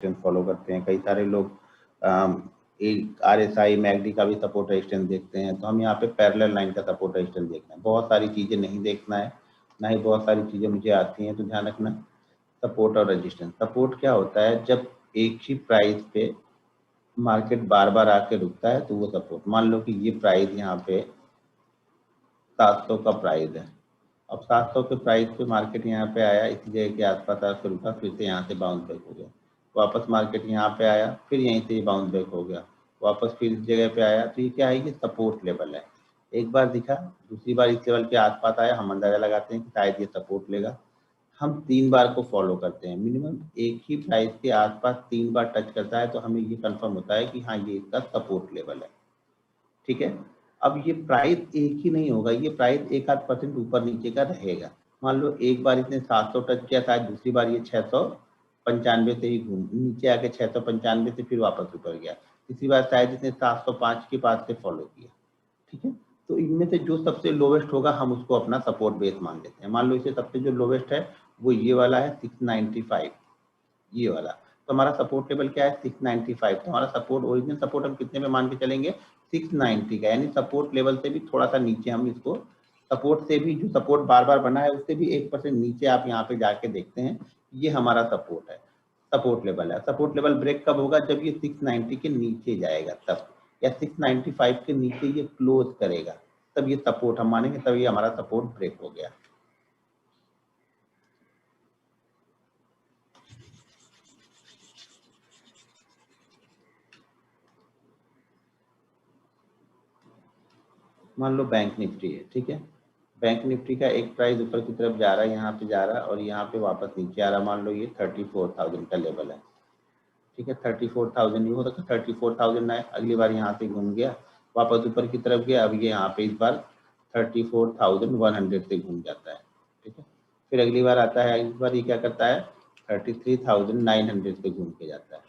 Follow करते हैं, कई सारे लोग RSI मैकडी का भी सपोर्ट रेजिस्टेंस देखते हैं। तो हम यहाँ पे पैरेलल लाइन का सपोर्ट रेजिस्टेंस देखना है। बहुत सारी चीजें नहीं देखना है, ना ही बहुत सारी चीजें मुझे आती हैं, तो ध्यान रखना। सपोर्ट और रेजिस्टेंस, सपोर्ट क्या होता है, जब एक ही प्राइस पे मार्केट बार बार आके रुकता है तो वो सपोर्ट। मान लो कि ये प्राइस यहाँ पे 700 का प्राइस है, अब 700 के प्राइस पे मार्केट यहाँ पे आया, इसी जगह के आसपास आकर रुका, फिर से यहाँ से बाउंस बैक हो गया, वापस मार्केट यहाँ पे आया, फिर यहीं से बाउंस बैक हो गया, वापस फिर इस जगह पे आया। तो ये क्या है, ये सपोर्ट लेवल है। एक बार दिखा, दूसरी बार इस लेवल के आसपास आया, हम अंदाजा लगाते हैं कि शायद ये सपोर्ट लेगा। हम 3 बार को फॉलो करते हैं, मिनिमम एक ही प्राइस के आसपास 3 बार टच करता है तो हमें ये कंफर्म होता है कि हाँ ये इसका सपोर्ट लेवल है। ठीक है, अब ये प्राइस एक ही नहीं होगा, ये प्राइस 1-8% ऊपर नीचे का रहेगा। मान लो एक बार इसने 700 टच किया था, दूसरी बार ये 695 से ही घूम नीचे आके 695 से फिर वापस ऊपर गया, तीसरी बार शायद इसने 705 के पास से फॉलो किया। ठीक है, तो इनमें से जो सबसे लोवेस्ट होगा हम उसको अपना सपोर्ट बेस मान लेते हैं। मान लो इसे सबसे जो लोवेस्ट है वो ये वाला है 695, ये वाला। तो हमारा सपोर्ट लेवल क्या है 695। तो हमारा सपोर्ट, ओरिजिनल सपोर्ट हम कितने में मान के चलेंगे 690 का, यानी सपोर्ट लेवल से भी थोड़ा सा नीचे हम इसको, सपोर्ट से भी जो सपोर्ट बार बार बना है उससे भी 1% नीचे आप यहाँ पे जाके देखते हैं, ये हमारा सपोर्ट है, सपोर्ट लेवल है। सपोर्ट लेवल ब्रेक कब होगा, जब ये 690 के नीचे जाएगा तब, या 695 के नीचे ये क्लोज करेगा तब ये सपोर्ट हम मानेंगे, तब ये हमारा सपोर्ट ब्रेक हो गया। मान लो बैंक निफ्टी है, ठीक है, बैंक निफ्टी का एक प्राइस ऊपर की तरफ जा रहा है, यहाँ पे जा रहा है और यहाँ पे वापस नीचे आ रहा है। मान लो ये 34,000 का लेवल है, ठीक है, 34,000 नहीं हो सकता, 34,000 आए, अगली बार यहाँ से घूम गया, वापस ऊपर की तरफ गया, अब ये यहाँ पे इस बार 34,100 से घूम जाता है। ठीक है, फिर अगली बार आता है, इस बार ये क्या करता है 33,900 से घूम के जाता है।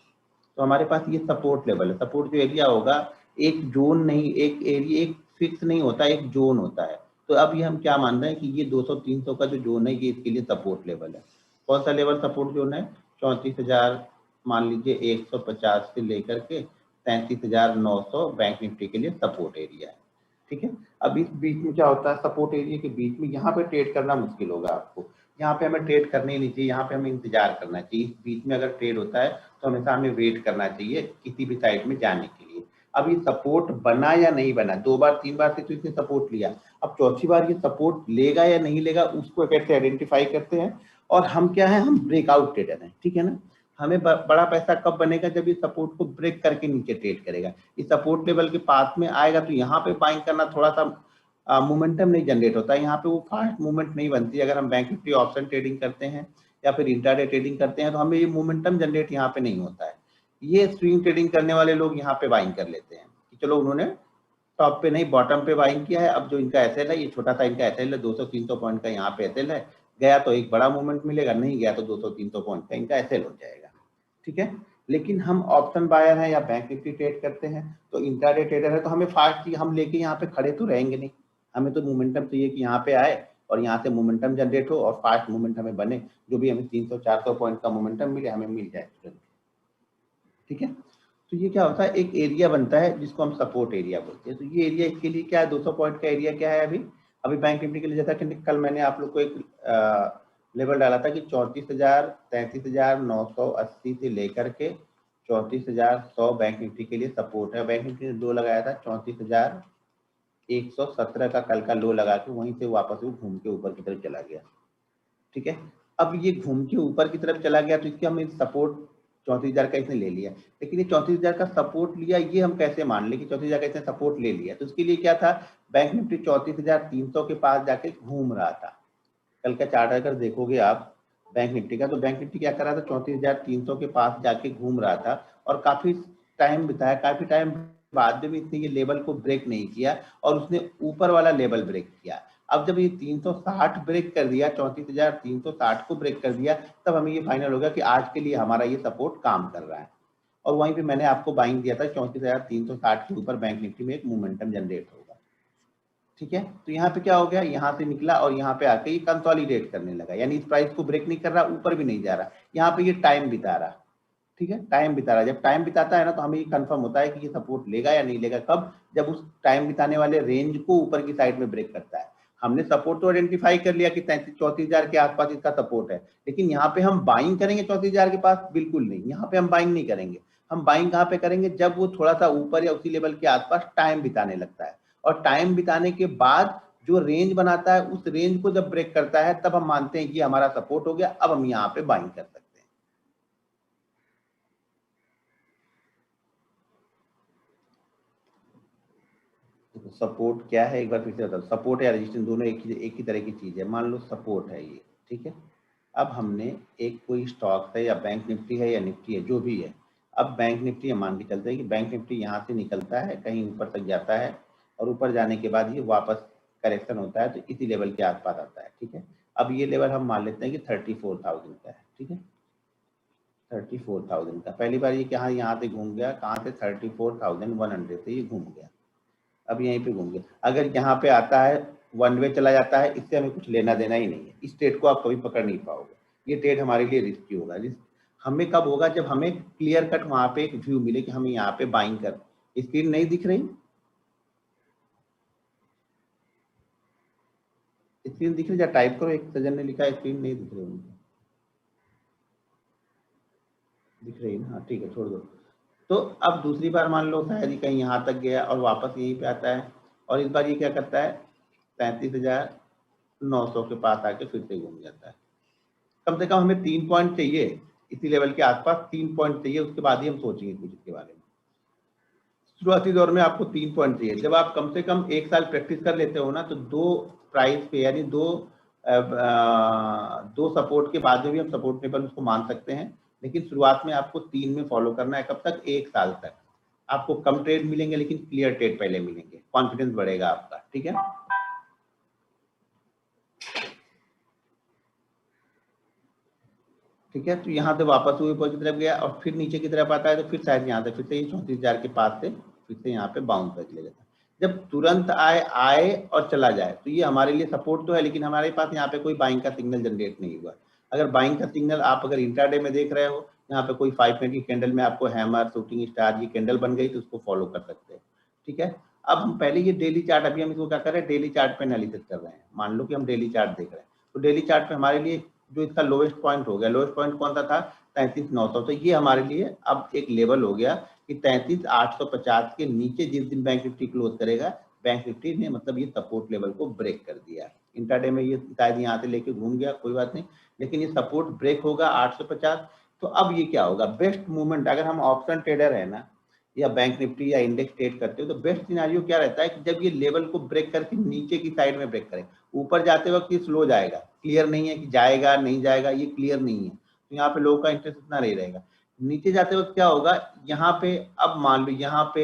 तो हमारे पास ये सपोर्ट लेवल है। सपोर्ट जो एरिया होगा, एक जोन नहीं, एक एरिया, एक फिक्स नहीं होता, एक जोन होता है। तो अब ये हम क्या मान रहे हैं कि ये 200-300 का जो जोन है ये इसके लिए सपोर्ट लेवल है। कौन सा लेवल सपोर्ट जोन है, 34,000 मान लीजिए 150 से लेकर के 33,900 बैंक निफ्टी के लिए सपोर्ट एरिया है। ठीक है, अब इस बीच में क्या होता है, सपोर्ट एरिया के बीच में यहाँ पे ट्रेड करना मुश्किल होगा आपको, यहाँ पे हमें ट्रेड करनी नहीं चाहिए, यहाँ पे हमें इंतजार करना चाहिए। इस बीच में अगर ट्रेड होता है तो हमेशा हमें वेट करना चाहिए किसी भी साइड में जाने के लिए। अब ये सपोर्ट बना या नहीं बना, 2 बार 3 बार से तो इसने सपोर्ट लिया, अब चौथी बार ये सपोर्ट लेगा या नहीं लेगा उसको कैसे आइडेंटिफाई करते हैं। और हम क्या है, हम ब्रेकआउट ट्रेडर हैं, ठीक है ना। हमें बड़ा पैसा कब बनेगा, जब ये सपोर्ट को ब्रेक करके नीचे ट्रेड करेगा, इस सपोर्ट लेवल के पास में आएगा तो यहाँ पे बाइंग करना थोड़ा सा मोमेंटम नहीं जनरेट होता है, यहाँ पे वो फास्ट मूवमेंट नहीं बनती। अगर हम बैंक निफ्टी ऑप्शन ट्रेडिंग करते हैं या फिर इंट्राडे ट्रेडिंग करते हैं तो हमें ये मोमेंटम जनरेट यहाँ पे नहीं होता है। ये स्विंग ट्रेडिंग करने वाले लोग यहाँ पे बाइंग कर लेते हैं कि चलो उन्होंने टॉप पे नहीं बॉटम पे बाइंग किया है, अब जो इनका एसएल है, ये छोटा सा इनका एसएल है, 200-300 पॉइंट का यहाँ पे एसएल है, गया तो एक बड़ा मूवमेंट मिलेगा, नहीं गया तो 200-300 पॉइंट का इनका एसएल हो जाएगा। ठीक है, लेकिन हम ऑप्शन बायर हैं या बैंक निफ्टी ट्रेड करते हैं तो इंट्राडे ट्रेडर है, तो हमें फास्ट हम लेके यहाँ पे खड़े तो रहेंगे नहीं, हमें तो मोमेंटम चाहिए कि यहाँ पे आए और यहाँ से मोमेंटम जनरेट हो और फास्ट मूवमेंट हमें बने, जो भी हमें 300-400 पॉइंट का मोमेंटम मिले हमें मिल जाए तुरंत। ठीक है, तो ये क्या होता है, एक एरिया बनता है जिसको हम सपोर्ट एरिया बोलते हैं। तो ये एरिया इसके लिए क्या है, 200 पॉइंट का एरिया क्या है, अभी अभी बैंक निफ्टी के लिए, जैसा कि कल मैंने आप लोग को एक लेवल डाला था कि 33,980 से लेकर के 34,100 बैंक निफ्टी के लिए सपोर्ट है। बैंक निफ्टी ने लो लगाया था 34,117 का कल का लो लगा के, वहीं से वापस वो घूम के ऊपर की तरफ चला गया। ठीक है, अब ये घूम के ऊपर की तरफ चला गया तो इसके हम सपोर्ट 34,000 का इसने ले लिया, लेकिन ये 34,000 का सपोर्ट लिया, ये हम कैसे मान ले कि 34,000 का इसने सपोर्ट ले लिया। तो उसके लिए क्या था, बैंक निफ्टी 34,300 के पास जाके घूम रहा था। कल का चार्ट अगर देखोगे आप बैंक निफ्टी का, तो बैंक निफ्टी क्या कर रहा था, 34,300 के पास जाके घूम रहा था और काफी टाइम बिताया, काफी टाइम बाद में भी इसने ये लेवल को ब्रेक नहीं किया और उसने ऊपर वाला लेवल ब्रेक किया। अब जब ये 360 ब्रेक कर दिया, 34,360 को ब्रेक कर दिया, तब हमें ये फाइनल हो गया कि आज के लिए हमारा ये सपोर्ट काम कर रहा है। और वहीं पे मैंने आपको बाइंग दिया था 34,360 के ऊपर बैंक निफ्टी में एक मोमेंटम जनरेट होगा। ठीक है, तो यहाँ पे क्या हो गया, यहाँ से निकला और यहाँ पे आके ये कंसोलिडेट करने लगा, यानी इस प्राइस को ब्रेक नहीं कर रहा, ऊपर भी नहीं जा रहा, यहाँ पे ये टाइम बिता रहा। ठीक है, टाइम बिता रहा है। जब टाइम बिताता है ना तो हमें ये कंफर्म होता है कि ये सपोर्ट लेगा या नहीं लेगा। कब? जब उस टाइम बिताने वाले रेंज को ऊपर की साइड में ब्रेक करता है। हमने सपोर्ट तो आइडेंटिफाई कर लिया कि 34,000 के आसपास इसका सपोर्ट है, लेकिन यहाँ पे हम बाइंग करेंगे 34,000 के पास? बिल्कुल नहीं, यहाँ पे हम बाइंग नहीं करेंगे। हम बाइंग कहाँ पे करेंगे? जब वो थोड़ा सा ऊपर या उसी लेवल के आसपास टाइम बिताने लगता है, और टाइम बिताने के बाद जो रेंज बनाता है उस रेंज को जब ब्रेक करता है तब हम मानते हैं कि हमारा सपोर्ट हो गया, अब हम यहाँ पे बाइंग कर सकते हैं। सपोर्ट क्या है एक बार फिर से बताओ। सपोर्ट या रेजिस्टेंस दोनों एक ही तरह की चीज है। मान लो सपोर्ट है ये, ठीक है। अब हमने एक कोई स्टॉक है या बैंक निफ्टी है या निफ्टी है जो भी है, अब बैंक निफ्टी मान के चलते हैं कि बैंक निफ्टी यहाँ से निकलता है, कहीं ऊपर तक जाता है, और ऊपर जाने के बाद ये वापस करेक्शन होता है तो इसी लेवल के आसपास आता है, ठीक है। अब ये लेवल हम मान लेते हैं कि 34,000 का है, ठीक है। 34,000 का पहली बार ये कहाँ यहाँ से घूम गया, कहाँ से 34,100 से ये घूम गया, अब यहीं पे घूम गया। अगर यहाँ पे आता है वन वे चला जाता है, इससे हमें कुछ लेना देना ही नहीं है। इस ट्रेड को आप कभी पकड़ नहीं पाओगे, ये ट्रेड हमारे लिए रिस्की होगा। रिस्क हमें कब होगा? जब हमें क्लियर कट वहां पे एक व्यू मिले कि हमें यहाँ पे बाइंग कर। स्क्रीन नहीं दिख रही? स्क्रीन दिख रही? या टाइप करो, एक सज्जन ने लिखा है स्क्रीन नहीं दिख रही उनको। दिख रही ना? हाँ ठीक है, छोड़ दो। तो अब दूसरी बार मान लो शायद कहीं यहाँ तक गया और वापस यहीं पे आता है, और इस बार ये क्या करता है, 33,900 के पास आके फिर से घूम जाता है। कम से कम हमें 3 पॉइंट चाहिए, इसी लेवल के आसपास 3 पॉइंट चाहिए, उसके बाद ही हम सोचेंगे कुछ इसके बारे में। शुरुआती दौर में आपको 3 पॉइंट चाहिए। जब आप कम से कम 1 साल प्रैक्टिस कर लेते हो ना, तो दो प्राइस पे यानी दो सपोर्ट के बाद में भी हम सपोर्ट लेवल उसको मान सकते हैं, लेकिन शुरुआत में आपको 3 में फॉलो करना है। कब तक? 1 साल तक। आपको कम ट्रेड मिलेंगे लेकिन क्लियर ट्रेड पहले मिलेंगे, कॉन्फिडेंस बढ़ेगा आपका, ठीक है। ठीक है, तो यहाँ से वापस हुए ऊपर की तरफ गया और फिर नीचे की तरफ आता है, तो फिर शायद यहाँ से फिर से ये 34,000 के पास से फिर से यहाँ पे बाउंस बैक ले जाता है। जब तुरंत आए और चला जाए तो ये हमारे लिए सपोर्ट तो है, लेकिन हमारे पास यहाँ पे कोई बाइंग का सिग्नल जनरेट नहीं हुआ। अगर बाइंग का सिग्नल आप अगर इंट्राडे में देख रहे हो, यहाँ पे कोई 5 मिनट की कैंडल में आपको हैमर, शूटिंग स्टार, ये कैंडल बन गई तो उसको फॉलो कर सकते हैं, ठीक है। अब हम पहले ये डेली चार्ट, अभी हम इसको क्या कर रहे हैं, डेली चार्ट पे एनालिसिस कर रहे हैं। मान लो कि हम डेली चार्ट देख रहे हैं, तो डेली चार्ट पे हमारे लिए जो इसका लोएस्ट पॉइंट हो गया, लोएस्ट पॉइंट कौन सा था? 33,900। तो ये हमारे लिए अब एक लेवल हो गया कि 33,850 के नीचे जिस दिन बैंक निफ्टी क्लोज करेगा, बैंक निफ्टी ने मतलब ये सपोर्ट लेवल को ब्रेक कर दिया। इंट्राडे में ये शायद यहाँ से लेके घूम गया, कोई बात नहीं, लेकिन ये सपोर्ट ब्रेक होगा 850। तो अब ये क्या होगा? बेस्ट मूवमेंट, अगर हम ऑप्शन ट्रेडर है ना, या बैंक निफ्टी या इंडेक्स ट्रेड करते हो, तो बेस्ट सिनेरियो क्या रहता है कि जब ये लेवल को ब्रेक करके नीचे की साइड में ब्रेक करे। ऊपर जाते वक्त ये स्लो जाएगा, क्लियर नहीं है कि जाएगा नहीं जाएगा, ये क्लियर नहीं है, तो यहाँ पे लोगों का इंटरेस्ट इतना नहीं रहेगा। नीचे जाते वक्त क्या होगा, यहाँ पे अब मान लो यहाँ पे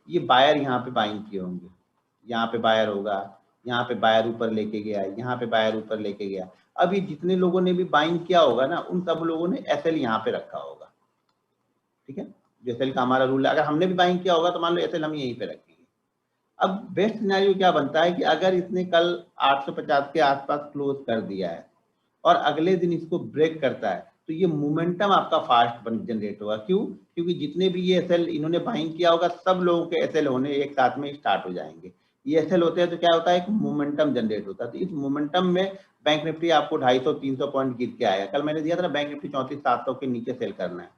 ये बायर यहाँ पे बाइंग किए होंगे, यहाँ पे बायर होगा, यहाँ पे बायर ऊपर लेके गया, यहाँ पे बायर ऊपर लेके गया। अब ये जितने लोगों ने भी बाइंग किया होगा ना, उन सब लोगों ने एसएल यहाँ पे रखा होगा, ठीक है। जो एसएल का हमारा रूल है, अगर हमने भी बाइंग किया होगा तो मान लो एसएल हम यहीं पे रखेंगे। अब बेस्ट सिनेरियो क्या बनता है कि अगर इसने कल 850 के आसपास क्लोज कर दिया है और अगले दिन इसको ब्रेक करता है, तो ये मोमेंटम आपका फास्ट जनरेट होगा। क्यों? क्योंकि जितने भी ये एसएल इन्होंने बाइंग किया होगा, सब लोगों के एसएल होने एक साथ में स्टार्ट हो जाएंगे। ये एसएल होते हैं तो क्या होता है, एक मोमेंटम जनरेट होता है। तो इस मोमेंटम में बैंक निफ्टी आपको 250-300 पॉइंट गिर के आएगा। कल मैंने दिया था ना, बैंक निफ्टी 34,700 के नीचे सेल करना है।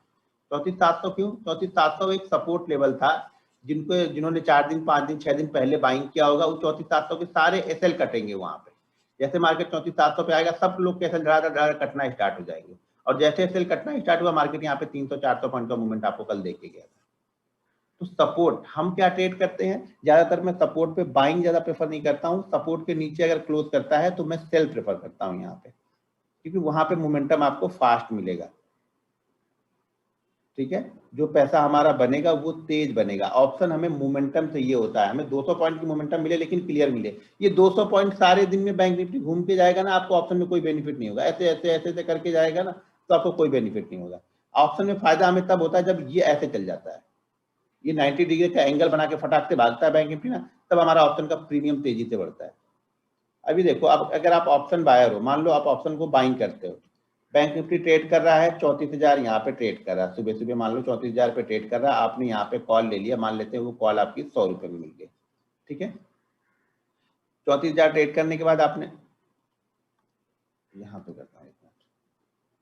34,700 क्यों? 34,700 एक सपोर्ट लेवल था, जिन्होंने 4 दिन 5 दिन 6 दिन पहले बाइंग किया होगा, उस 34,700 के सारे एसएल कटेंगे वहां पे। जैसे मार्केट 34,700 पे आएगा, सब लोग के एसएल धड़ा कटना स्टार्ट हो जाएंगे, और जैसे एसएल कटना स्टार्ट हुआ, मार्केट यहाँ पे 300-400 पॉइंट का मूवमेंट आपको कल देके गया था। तो सपोर्ट हम क्या ट्रेड करते हैं, ज्यादातर मैं सपोर्ट पे बाइंग ज्यादा प्रेफर नहीं करता हूँ। सपोर्ट के नीचे अगर क्लोज करता है तो मैं सेल प्रेफर करता हूँ यहाँ पे, क्योंकि वहां पे मोमेंटम आपको फास्ट मिलेगा, ठीक है। जो पैसा हमारा बनेगा वो तेज बनेगा। ऑप्शन हमें मोमेंटम से ये होता है, हमें 200 पॉइंट की मोमेंटम मिले लेकिन क्लियर मिले। ये 200 पॉइंट सारे दिन में बैंक निफ्टी घूम के जाएगा ना, आपको ऑप्शन में कोई बेनिफिट नहीं होगा। ऐसे ऐसे ऐसे ऐसे करके जाएगा ना, तो आपको कोई बेनिफिट नहीं होगा। ऑप्शन में फायदा हमें तब होता है जब ये ऐसे चल जाता है, ये 90 डिग्री का एंगल बना के फटाक से भागता है बैंक निफ्टी ना, तब हमारा ऑप्शन का प्रीमियम तेजी से बढ़ता है। अभी देखो, अब अगर आप ऑप्शन बायर हो, मान लो आप ऑप्शन को बाइंग करते हो, बैंक निफ्टी ट्रेड कर रहा है 34,000 यहाँ पे ट्रेड कर रहा है, सुबह सुबह मान लो 34,000 पे ट्रेड कर रहा है, आपने यहाँ पे कॉल ले लिया, मान लेते हैं वो कॉल आपकी 100 रुपए में मिल गई, ठीक है। 34,000 ट्रेड करने के बाद आपने यहाँ पे करता हूँ,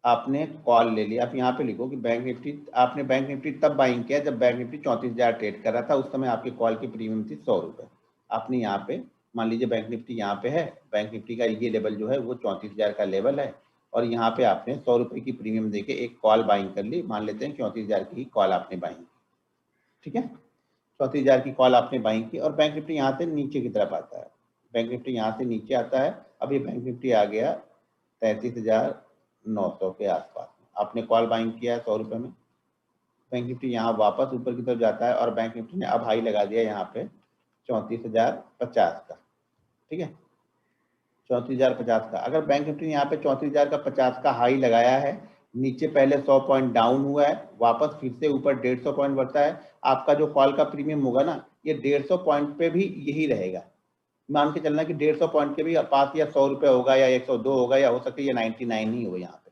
आपने कॉल ले लिया, आप यहाँ पे लिखो कि बैंक निफ्टी, आपने बैंक निफ्टी तब बाइंग किया जब बैंक निफ्टी 34,000 ट्रेड कर रहा था, उस समय आपके कॉल की प्रीमियम थी 100 रुपए। आपने यहाँ पे मान लीजिए बैंक निफ्टी यहाँ पे है, बैंक निफ्टी का ये लेवल जो है वो 34,000 का लेवल है, और यहाँ पे आपने 100 रुपए की प्रीमियम देके एक कॉल बाइंग कर ली, मान लेते हैं 34,000 की कॉल आपने बाइंग की, ठीक है। 34,000 की कॉल आपने बाइंग की, और बैंक निफ्टी यहाँ से नीचे की तरफ आता है, बैंक निफ्टी यहाँ से नीचे आता है। अब ये बैंक निफ्टी आ गया 33,900 के आसपास, आपने कॉल बाइंग किया है 100 रुपए में, बैंक निफ्टी यहाँ वापस ऊपर की तरफ जाता है, और बैंक निफ्टी ने अब हाई लगा दिया यहाँ पे 34,050 का, ठीक है, 34,050 का। अगर बैंक निफ्टी ने यहाँ पे 34,050 का हाई लगाया है, नीचे पहले 100 पॉइंट डाउन हुआ है, वापस फिर से ऊपर 150 पॉइंट बढ़ता है, आपका जो कॉल का प्रीमियम होगा ना, ये 150 पॉइंट पे भी यही रहेगा। मान के चलना कि 150 पॉइंट के भी पास या 100 रुपए होगा, या 102 होगा, या हो सकता है ये 99 ही हो। यहाँ पे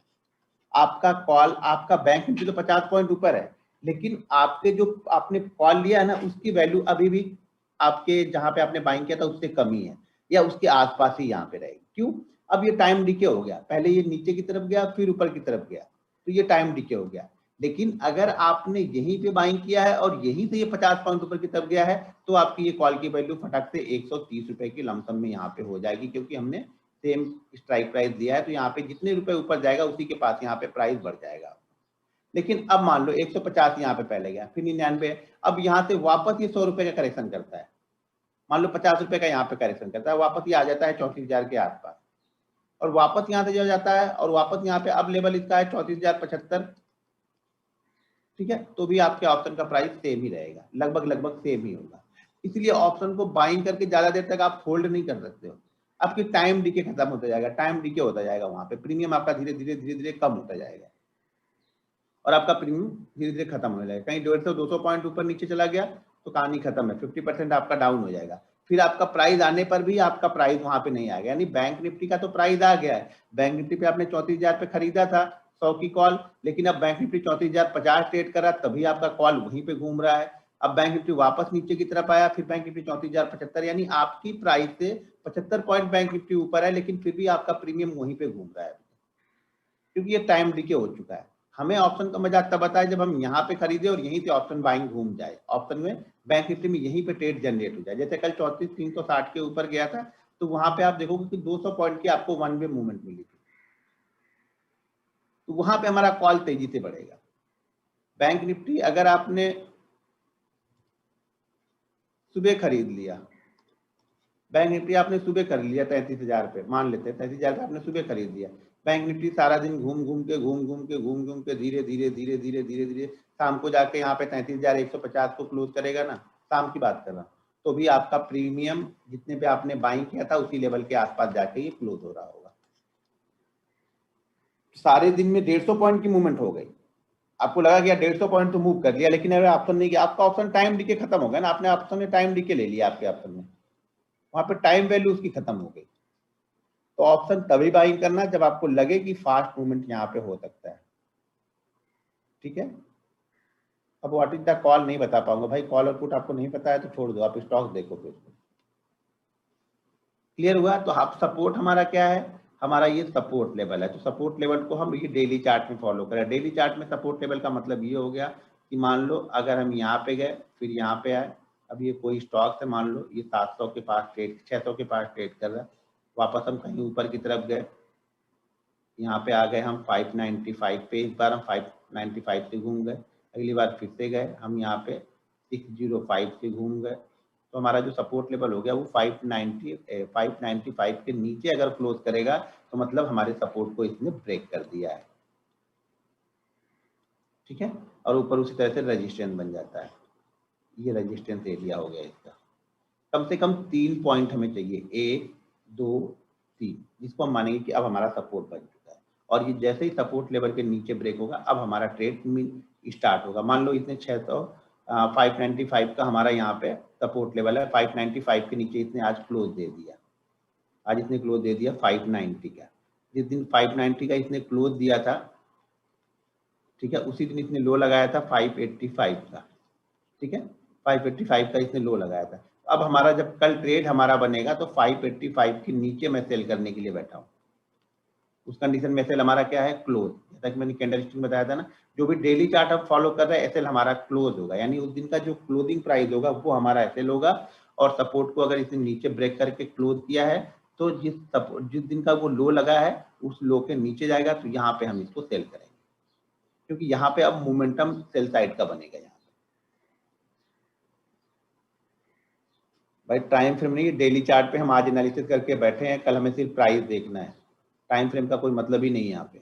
आपका कॉल, आपका बैंक निफ्टी तो 50 पॉइंट ऊपर है, लेकिन आपके जो आपने कॉल लिया है ना, उसकी वैल्यू अभी भी आपके जहां पे आपने बाइंग किया था उससे कम ही है, या उसके आसपास ही यहाँ पे रहेगी। क्यों? अब ये टाइम डिके हो गया, पहले ये नीचे की तरफ गया फिर ऊपर की तरफ गया, तो ये टाइम डिके हो गया। लेकिन अगर आपने यहीं पे बाइंग किया है और यहीं से ये 50 पॉइंट ऊपर की तरफ गया है, तो आपकी ये कॉल की वैल्यू फटाक से 130 रुपए की लमसम में यहाँ पे हो जाएगी, क्योंकि हमने सेम स्ट्राइक प्राइस दिया है, तो यहाँ पे जितने रुपए ऊपर जाएगा उसी के पास यहाँ पे प्राइस बढ़ जाएगा। लेकिन अब मान लो 150 यहाँ पे पहले गया, फिर 99, अब यहाँ से वापस ये 100 रुपए का करेक्शन करता है, मान लो 50 रुपए का यहाँ पे करेक्शन करता है, वापस ये आ जाता है 34,000 के आसपास, और वापस यहाँ से जो जाता है, और वापस यहाँ पे अब लेवल इसका है 34,075, ठीक है। तो भी आपके ऑप्शन का प्राइस सेम ही रहेगा, लगभग सेम ही होगा। इसलिए ऑप्शन को बाइंग करके ज्यादा देर तक आप होल्ड नहीं कर सकते हो, आपकी टाइम डीके खत्म होता जाएगा, टाइम डीके होता जाएगा, वहां पे प्रीमियम आपका धीरे धीरे कम होता जाएगा, और आपका प्रीमियम धीरे धीरे खत्म हो जाएगा। कहीं 150-200 पॉइंट ऊपर नीचे चला गया तो कहानी खत्म है, 50% आपका डाउन हो जाएगा। फिर आपका प्राइस आने पर भी आपका प्राइस वहां पे नहीं आएगा, यानी बैंक निफ्टी का तो प्राइस आ गया है, बैंक निफ्टी पे आपने 34,000 पे खरीदा था 100 की कॉल, लेकिन अब बैंक निफ्टी 34,050 ट्रेड कर रहा, तभी आपका कॉल वहीं पे घूम रहा है। अब बैंक निफ्टी वापस नीचे की तरफ आया, फिर बैंक निफ्टी 34,075, यानी आपकी प्राइस से 75 पॉइंट बैंक निफ्टी ऊपर है, लेकिन फिर भी आपका प्रीमियम वहीं पे घूम रहा है, क्योंकि ये टाइम डिके हो चुका है। हमें ऑप्शन का मजा तब आता है जब हम यहाँ पे खरीदे और यहीं से ऑप्शन बाइंग घूम जाए, ऑप्शन में बैंक निफ्टी में यहीं पे ट्रेड जनरेट हो जाए। जैसे कल 34,360 के ऊपर गया था, तो वहां पे आप देखोगे कि 200 पॉइंट की आपको वन वे मूवमेंट मिली थी, तो वहां पे हमारा कॉल तेजी से बढ़ेगा। बैंक निफ्टी अगर आपने सुबह खरीद लिया, बैंक निफ्टी आपने सुबह कर लिया 33,000 पे, मान लेते हैं 33,000 पे आपने सुबह खरीद लिया, बैंक निफ्टी सारा दिन घूम घूम के धीरे शाम को जाके यहाँ पे 33,150 को क्लोज करेगा ना, शाम की बात कर रहा हूँ, तो भी आपका प्रीमियम जितने पे आपने बाइंग किया था उसी लेवल के आसपास जाके ये क्लोज हो रहा होगा। सारे दिन में 150 पॉइंट की मूवमेंट हो गई, आपको लगा कि यार 150 पॉइंट तो मूव कर लिया, लेकिन अगर ऑप्शन नहीं किया, आपका ऑप्शन टाइम डीके खत्म हो गया ना, आपने ऑप्शन में टाइम डीके ले लिया, आपके ऑप्शन में वहां पे टाइम वैल्यू उसकी खत्म हो गई। तो ऑप्शन तभी बाइंग करना जब आपको लगे कि फास्ट मूवमेंट यहाँ पे हो सकता है, ठीक है। अब व्हाट इज द कॉल नहीं बता पाऊंगा भाई, कॉल और पुट आपको नहीं पता है तो छोड़ दो, आप स्टॉक देखो फिर। क्लियर हुआ? तो आप सपोर्ट हमारा क्या है, हमारा ये सपोर्ट लेवल है, तो सपोर्ट लेवल को हम ये डेली चार्ट में फॉलो करें। डेली चार्ट में सपोर्ट लेवल का मतलब ये हो गया कि मान लो अगर हम यहाँ पे गए फिर यहाँ पे आए, अब ये कोई स्टॉक है, मान लो ये 700 के पास ट्रेड, 600 के पास ट्रेड कर रहा है, वापस हम कहीं ऊपर की तरफ गए, यहाँ पे आ गए हम 595 पे, इस बार हम 595 से घूम गए, अगली बार फिर से गए हम यहाँ पे 605 से घूम गए, तो हमारा जो सपोर्ट लेवल हो गया वो 595 के नीचे अगर क्लोज करेगा तो मतलब हमारे सपोर्ट को इसने ब्रेक कर दिया है, ठीक है। और ऊपर उसी तरह से रेजिस्टेंस बन जाता है, ये रेजिस्टेंस एरिया हो गया इसका। कम से कम 3 पॉइंट हमें चाहिए, 1 2 3, जिसको हम मानेंगे कि अब हमारा सपोर्ट बन चुका है, और ये जैसे ही सपोर्ट लेवल के नीचे ब्रेक होगा अब हमारा ट्रेड स्टार्ट होगा। मान लो इसने 595 का हमारा यहाँ पे सपोर्ट लेवल है, 595 के नीचे इसने आज क्लोज दे दिया, आज इसने क्लोज दे दिया 590 का, जिस दिन 590 का इसने क्लोज दिया था, ठीक है, उसी दिन इसने लो लगाया था 585 का, ठीक है, 585 का इसने लो लगाया था। अब हमारा जब कल ट्रेड हमारा बनेगा तो 585 के नीचे मैं सेल करने के लिए बैठा हूँ। उस कंडीशन में एसएल हमारा क्या है, क्लोज। जैसा कि मैंने कैंडल स्टिक में बताया था ना, जो भी डेली चार्ट आप फॉलो कर रहे हैं एसएल हमारा क्लोज होगा, यानी उस दिन का जो क्लोजिंग प्राइस होगा वो हमारा एसएल होगा। और सपोर्ट को अगर इसने नीचे ब्रेक करके क्लोज किया है तो जिस दिन का वो लो लगा है उस लो के नीचे जाएगा, तो यहाँ पे हम इसको सेल करेंगे, क्योंकि यहाँ पे अब मोमेंटम सेल साइड का बनेगा। यहाँ भाई टाइम फ्रेम नहीं, डेली चार्ट पे हम आज एनालिसिस करके बैठे हैं, कल हमें सिर्फ प्राइस देखना है। टाइम फ्रेम का कोई मतलब ही नहीं है यहाँ पे।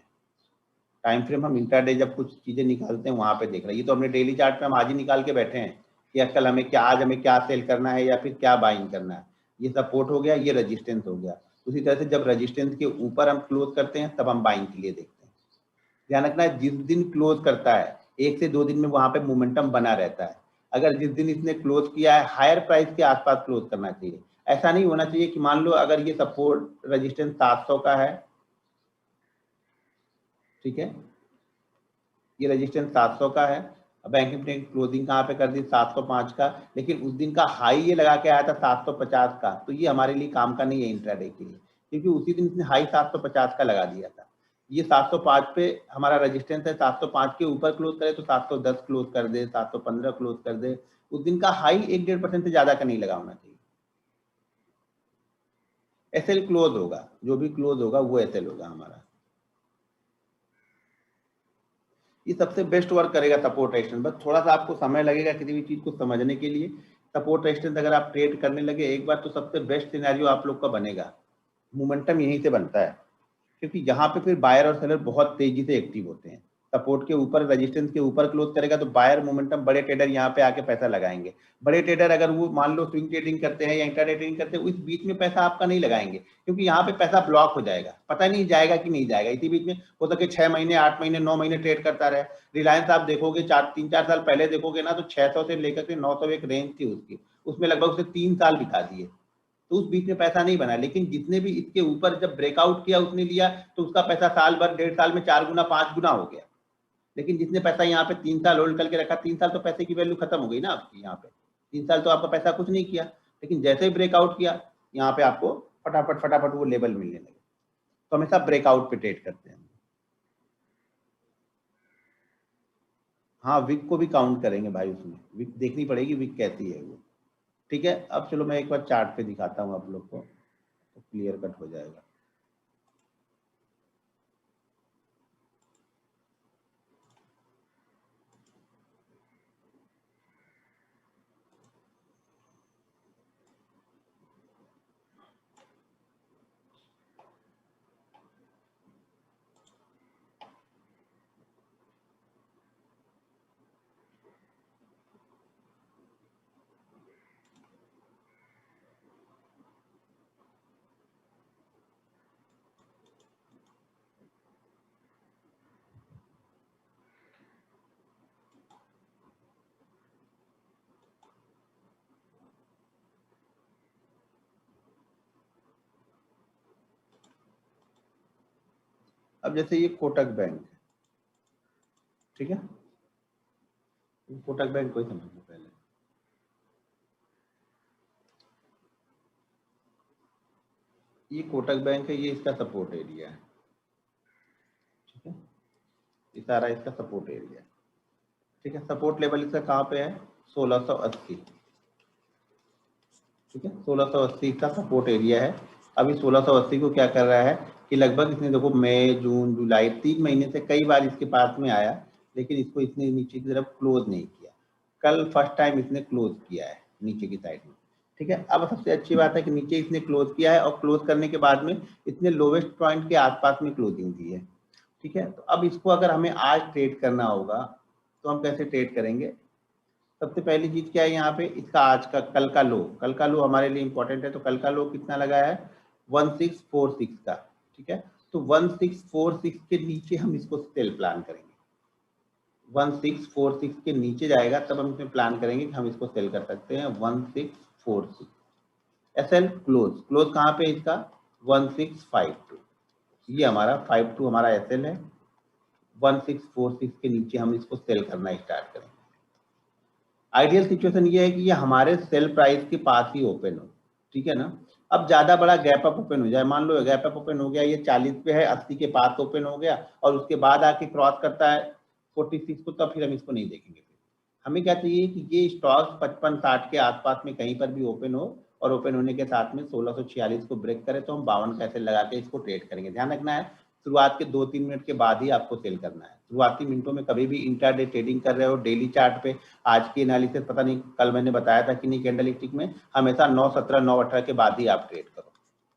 टाइम फ्रेम हम इंट्राडे जब कुछ चीजें निकालते हैं वहां पे देख रहे हैं। ये तो हमने डेली चार्ट पे हम आज ही निकाल के बैठे हैं कि कल हमें क्या, आज हमें क्या सेल करना है या फिर क्या बाइंग करना है। ये सपोर्ट हो गया, ये रेजिस्टेंस हो गया। उसी तरह से जब रेजिस्टेंस के ऊपर हम क्लोज करते हैं तब हम बाइंग के लिए देखते हैं। ध्यान रखना है, जिस दिन क्लोज करता है 1 से 2 दिन में वहां पे मोमेंटम बना रहता है। अगर जिस दिन इसने क्लोज किया है हायर प्राइस के आसपास क्लोज करना चाहिए। ऐसा नहीं होना चाहिए कि मान लो अगर ये सपोर्ट रेजिस्टेंस 700 का है, ठीक है, ये रेजिस्टेंस 700 का है, बैंक निफ्टी ने क्लोजिंग कहाँ पे कर दी 705 का, लेकिन उस दिन का हाई ये लगा के आया था 750 का, तो ये हमारे लिए काम का नहीं है इंट्राडे के लिए, क्योंकि उसी दिन इसने हाई 750 का लगा दिया था। ये 705 पे हमारा रेजिस्टेंस है, 705 के ऊपर क्लोज करे तो 710 क्लोज कर दे, 715 क्लोज कर दे। उस दिन का हाई 1-1.5% से ज्यादा का नहीं लगा होना चाहिए। एसएल क्लोज होगा, जो भी क्लोज होगा वो एसएल होगा हमारा। ये सबसे बेस्ट वर्क करेगा सपोर्ट रेजिस्टेंस। बस थोड़ा सा आपको समय लगेगा किसी भी चीज को समझने के लिए। सपोर्ट रेजिस्टेंस अगर आप ट्रेड करने लगे एक बार तो सबसे बेस्ट सिनेरियो आप लोग का बनेगा। मोमेंटम यहीं से बनता है, क्योंकि यहाँ पे फिर बायर और सेलर बहुत तेजी से एक्टिव होते हैं। सपोर्ट के ऊपर, रेजिस्टेंस के ऊपर क्लोज करेगा तो बायर मोमेंटम, बड़े ट्रेडर यहाँ पे आके पैसा लगाएंगे। बड़े ट्रेडर अगर वो मान लो स्विंग ट्रेडिंग करते हैं या इंट्राडे ट्रेडिंग करते हैं, उस बीच में पैसा आपका नहीं लगाएंगे, क्योंकि यहाँ पे पैसा ब्लॉक हो जाएगा, पता नहीं जाएगा कि नहीं जाएगा। इसी बीच में हो सके 6 महीने, 8 महीने, 9 महीने ट्रेड करता रहे। रिलायंस आप देखोगे 3-4 साल पहले देखोगे ना, तो 600 से लेकर के 900 एक रेंज थी उसकी, उसमें लगभग उसने 3 साल बिता दिए, तो उस बीच में पैसा नहीं बना। लेकिन जिसने भी इसके ऊपर जब ब्रेकआउट किया उसने लिया, तो उसका पैसा साल भर, 1.5 साल में 4 गुना 5 गुना हो गया। लेकिन जिसने पैसा यहाँ पे 3 साल होल्ड करके रखा, 3 साल तो पैसे की वैल्यू खत्म हो गई ना आपकी। यहाँ पे 3 साल तो आपका पैसा कुछ नहीं किया, लेकिन जैसे ही ब्रेकआउट किया यहाँ पे आपको फटाफट फटाफट वो लेवल मिलने लगे। तो हमेशा ब्रेकआउट पे ट्रेड करते हैं। हाँ, विक को भी काउंट करेंगे भाई, उसमें विक देखनी पड़ेगी, विक कैसी है वो। ठीक है, अब चलो मैं एक बार चार्ट पे दिखाता हूँ आप लोग को, तो क्लियर कट हो जाएगा। अब जैसे ये कोटक बैंक है, ठीक है, कोटक बैंक को ही समझो पहले। ये कोटक बैंक है, ये इसका सपोर्ट एरिया है, ठीक है, ये सारा इसका सपोर्ट एरिया है। ठीक है, सपोर्ट लेवल इसका कहाँ पे है, 1680, ठीक है, 1680 का सपोर्ट एरिया है। अभी 1680 को क्या कर रहा है कि लगभग इसने देखो मई, जून, जुलाई 3 महीने से कई बार इसके पास में आया, लेकिन इसको इसने नीचे की तरफ क्लोज नहीं किया। कल फर्स्ट टाइम इसने क्लोज किया है नीचे की साइड में। ठीक है, अब सबसे अच्छी बात है कि नीचे इसने क्लोज किया है और क्लोज करने के बाद में इसने लोवेस्ट पॉइंट के आसपास में क्लोजिंग दी है। ठीक है, तो अब इसको अगर हमें आज ट्रेड करना होगा तो हम कैसे ट्रेड करेंगे। सबसे पहली चीज क्या है, यहाँ पे इसका आज का, कल का लो हमारे लिए इंपॉर्टेंट है। तो कल का लो कितना लगा है, 1646 का। ठीक है, तो 1646 के नीचे हम इसको सेल प्लान करेंगे। 1646 के नीचे जाएगा तब हम इसमें प्लान करेंगे कि हम इसको सेल कर सकते हैं। 1646 एसएल क्लोज, क्लोज कहाँ पे इसका 1652, ये हमारा 52 हमारा एसएल है, 1646 के नीचे हम इसको सेल करना स्टार्ट करें। आइडियल सिचुएशन ये है कि ये हमारे सेल प्राइस के पास ही ओपन हो, ठीक है ना। अब ज्यादा बड़ा गैप अप ओपन हो जाए, मान लो गैप अप ओपन हो गया, ये 40 पे है, 80 के पास ओपन हो गया और उसके बाद आके क्रॉस करता है 46 को, तब फिर हम इसको नहीं देखेंगे। हमें क्या चाहिए कि ये स्टॉक 55-60 के आसपास में कहीं पर भी ओपन हो और ओपन होने के साथ में 1646 को ब्रेक करे तो हम 52 का ऐसे लगा के इसको ट्रेड करेंगे। ध्यान रखना है शुरुआत के 2-3 मिनट के बाद ही आपको सेल करना है। शुरुआती मिनटों में कभी भी इंट्राडे ट्रेडिंग कर रहे हो डेली चार्ट पे, आज की एनालिसिस पता नहीं कल मैंने बताया था कि नहीं कैंडल स्टिक में, हमेशा 9:17 9:18 के बाद ही आप ट्रेड करो।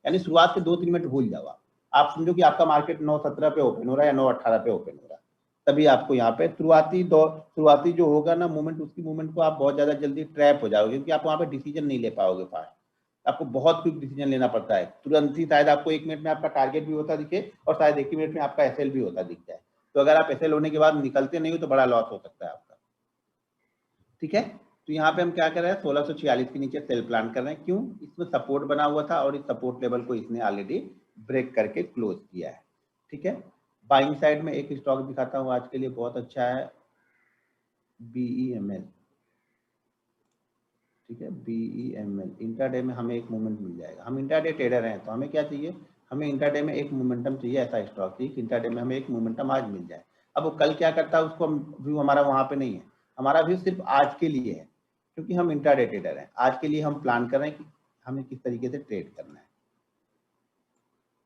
यानी शुरुआत के 2-3 मिनट भूल जाओ। आप समझो कि आपका मार्केट 9:17 पे ओपन हो रहा है या 9:18 पे ओपन हो रहा है, तभी आपको यहाँ पे शुरुआती जो होगा ना मूवमेंट, उसकी मूवमेंट को आप बहुत ज्यादा जल्दी ट्रैप हो जाओगे, क्योंकि आप वहाँ पे डिसीजन नहीं ले पाओगे फास्ट। आपको बहुत क्विक डिसीजन लेना पड़ता है, तुरंत ही शायद आपको 1 मिनट में आपका टारगेट भी होता दिखे और शायद 1 ही मिनट में आपका एसएल भी होता दिख जाए। तो अगर आप एसएल होने के बाद निकलते नहीं हो तो बड़ा लॉस हो सकता है आपका, ठीक है। तो यहाँ पे हम क्या कर रहे हैं, 1646 के नीचे सेल प्लान कर रहे हैं। क्यों? इसमें सपोर्ट बना हुआ था और इस सपोर्ट लेवल को इसने ऑलरेडी ब्रेक करके क्लोज किया है, ठीक है। बाइंग साइड में एक स्टॉक दिखाता हूँ आज के लिए, बहुत अच्छा है, BEML, ठीक है। BEML इंट्राडे में हमें एक मूवमेंट मिल जाएगा। हम इंट्राडे ट्रेडर हैं तो हमें क्या चाहिए, हमें इंट्राडे में एक मोमेंटम चाहिए, ऐसा स्टॉक चाहिए इंट्राडे में हमें एक मोमेंटम आज मिल जाए। अब वो कल क्या करता है उसको व्यू हमारा वहां पे नहीं है, हमारा व्यू सिर्फ आज के लिए है, क्योंकि हम इंट्राडे ट्रेडर हैं। आज के लिए हम प्लान कर रहे हैं कि हमें किस तरीके से ट्रेड करना है।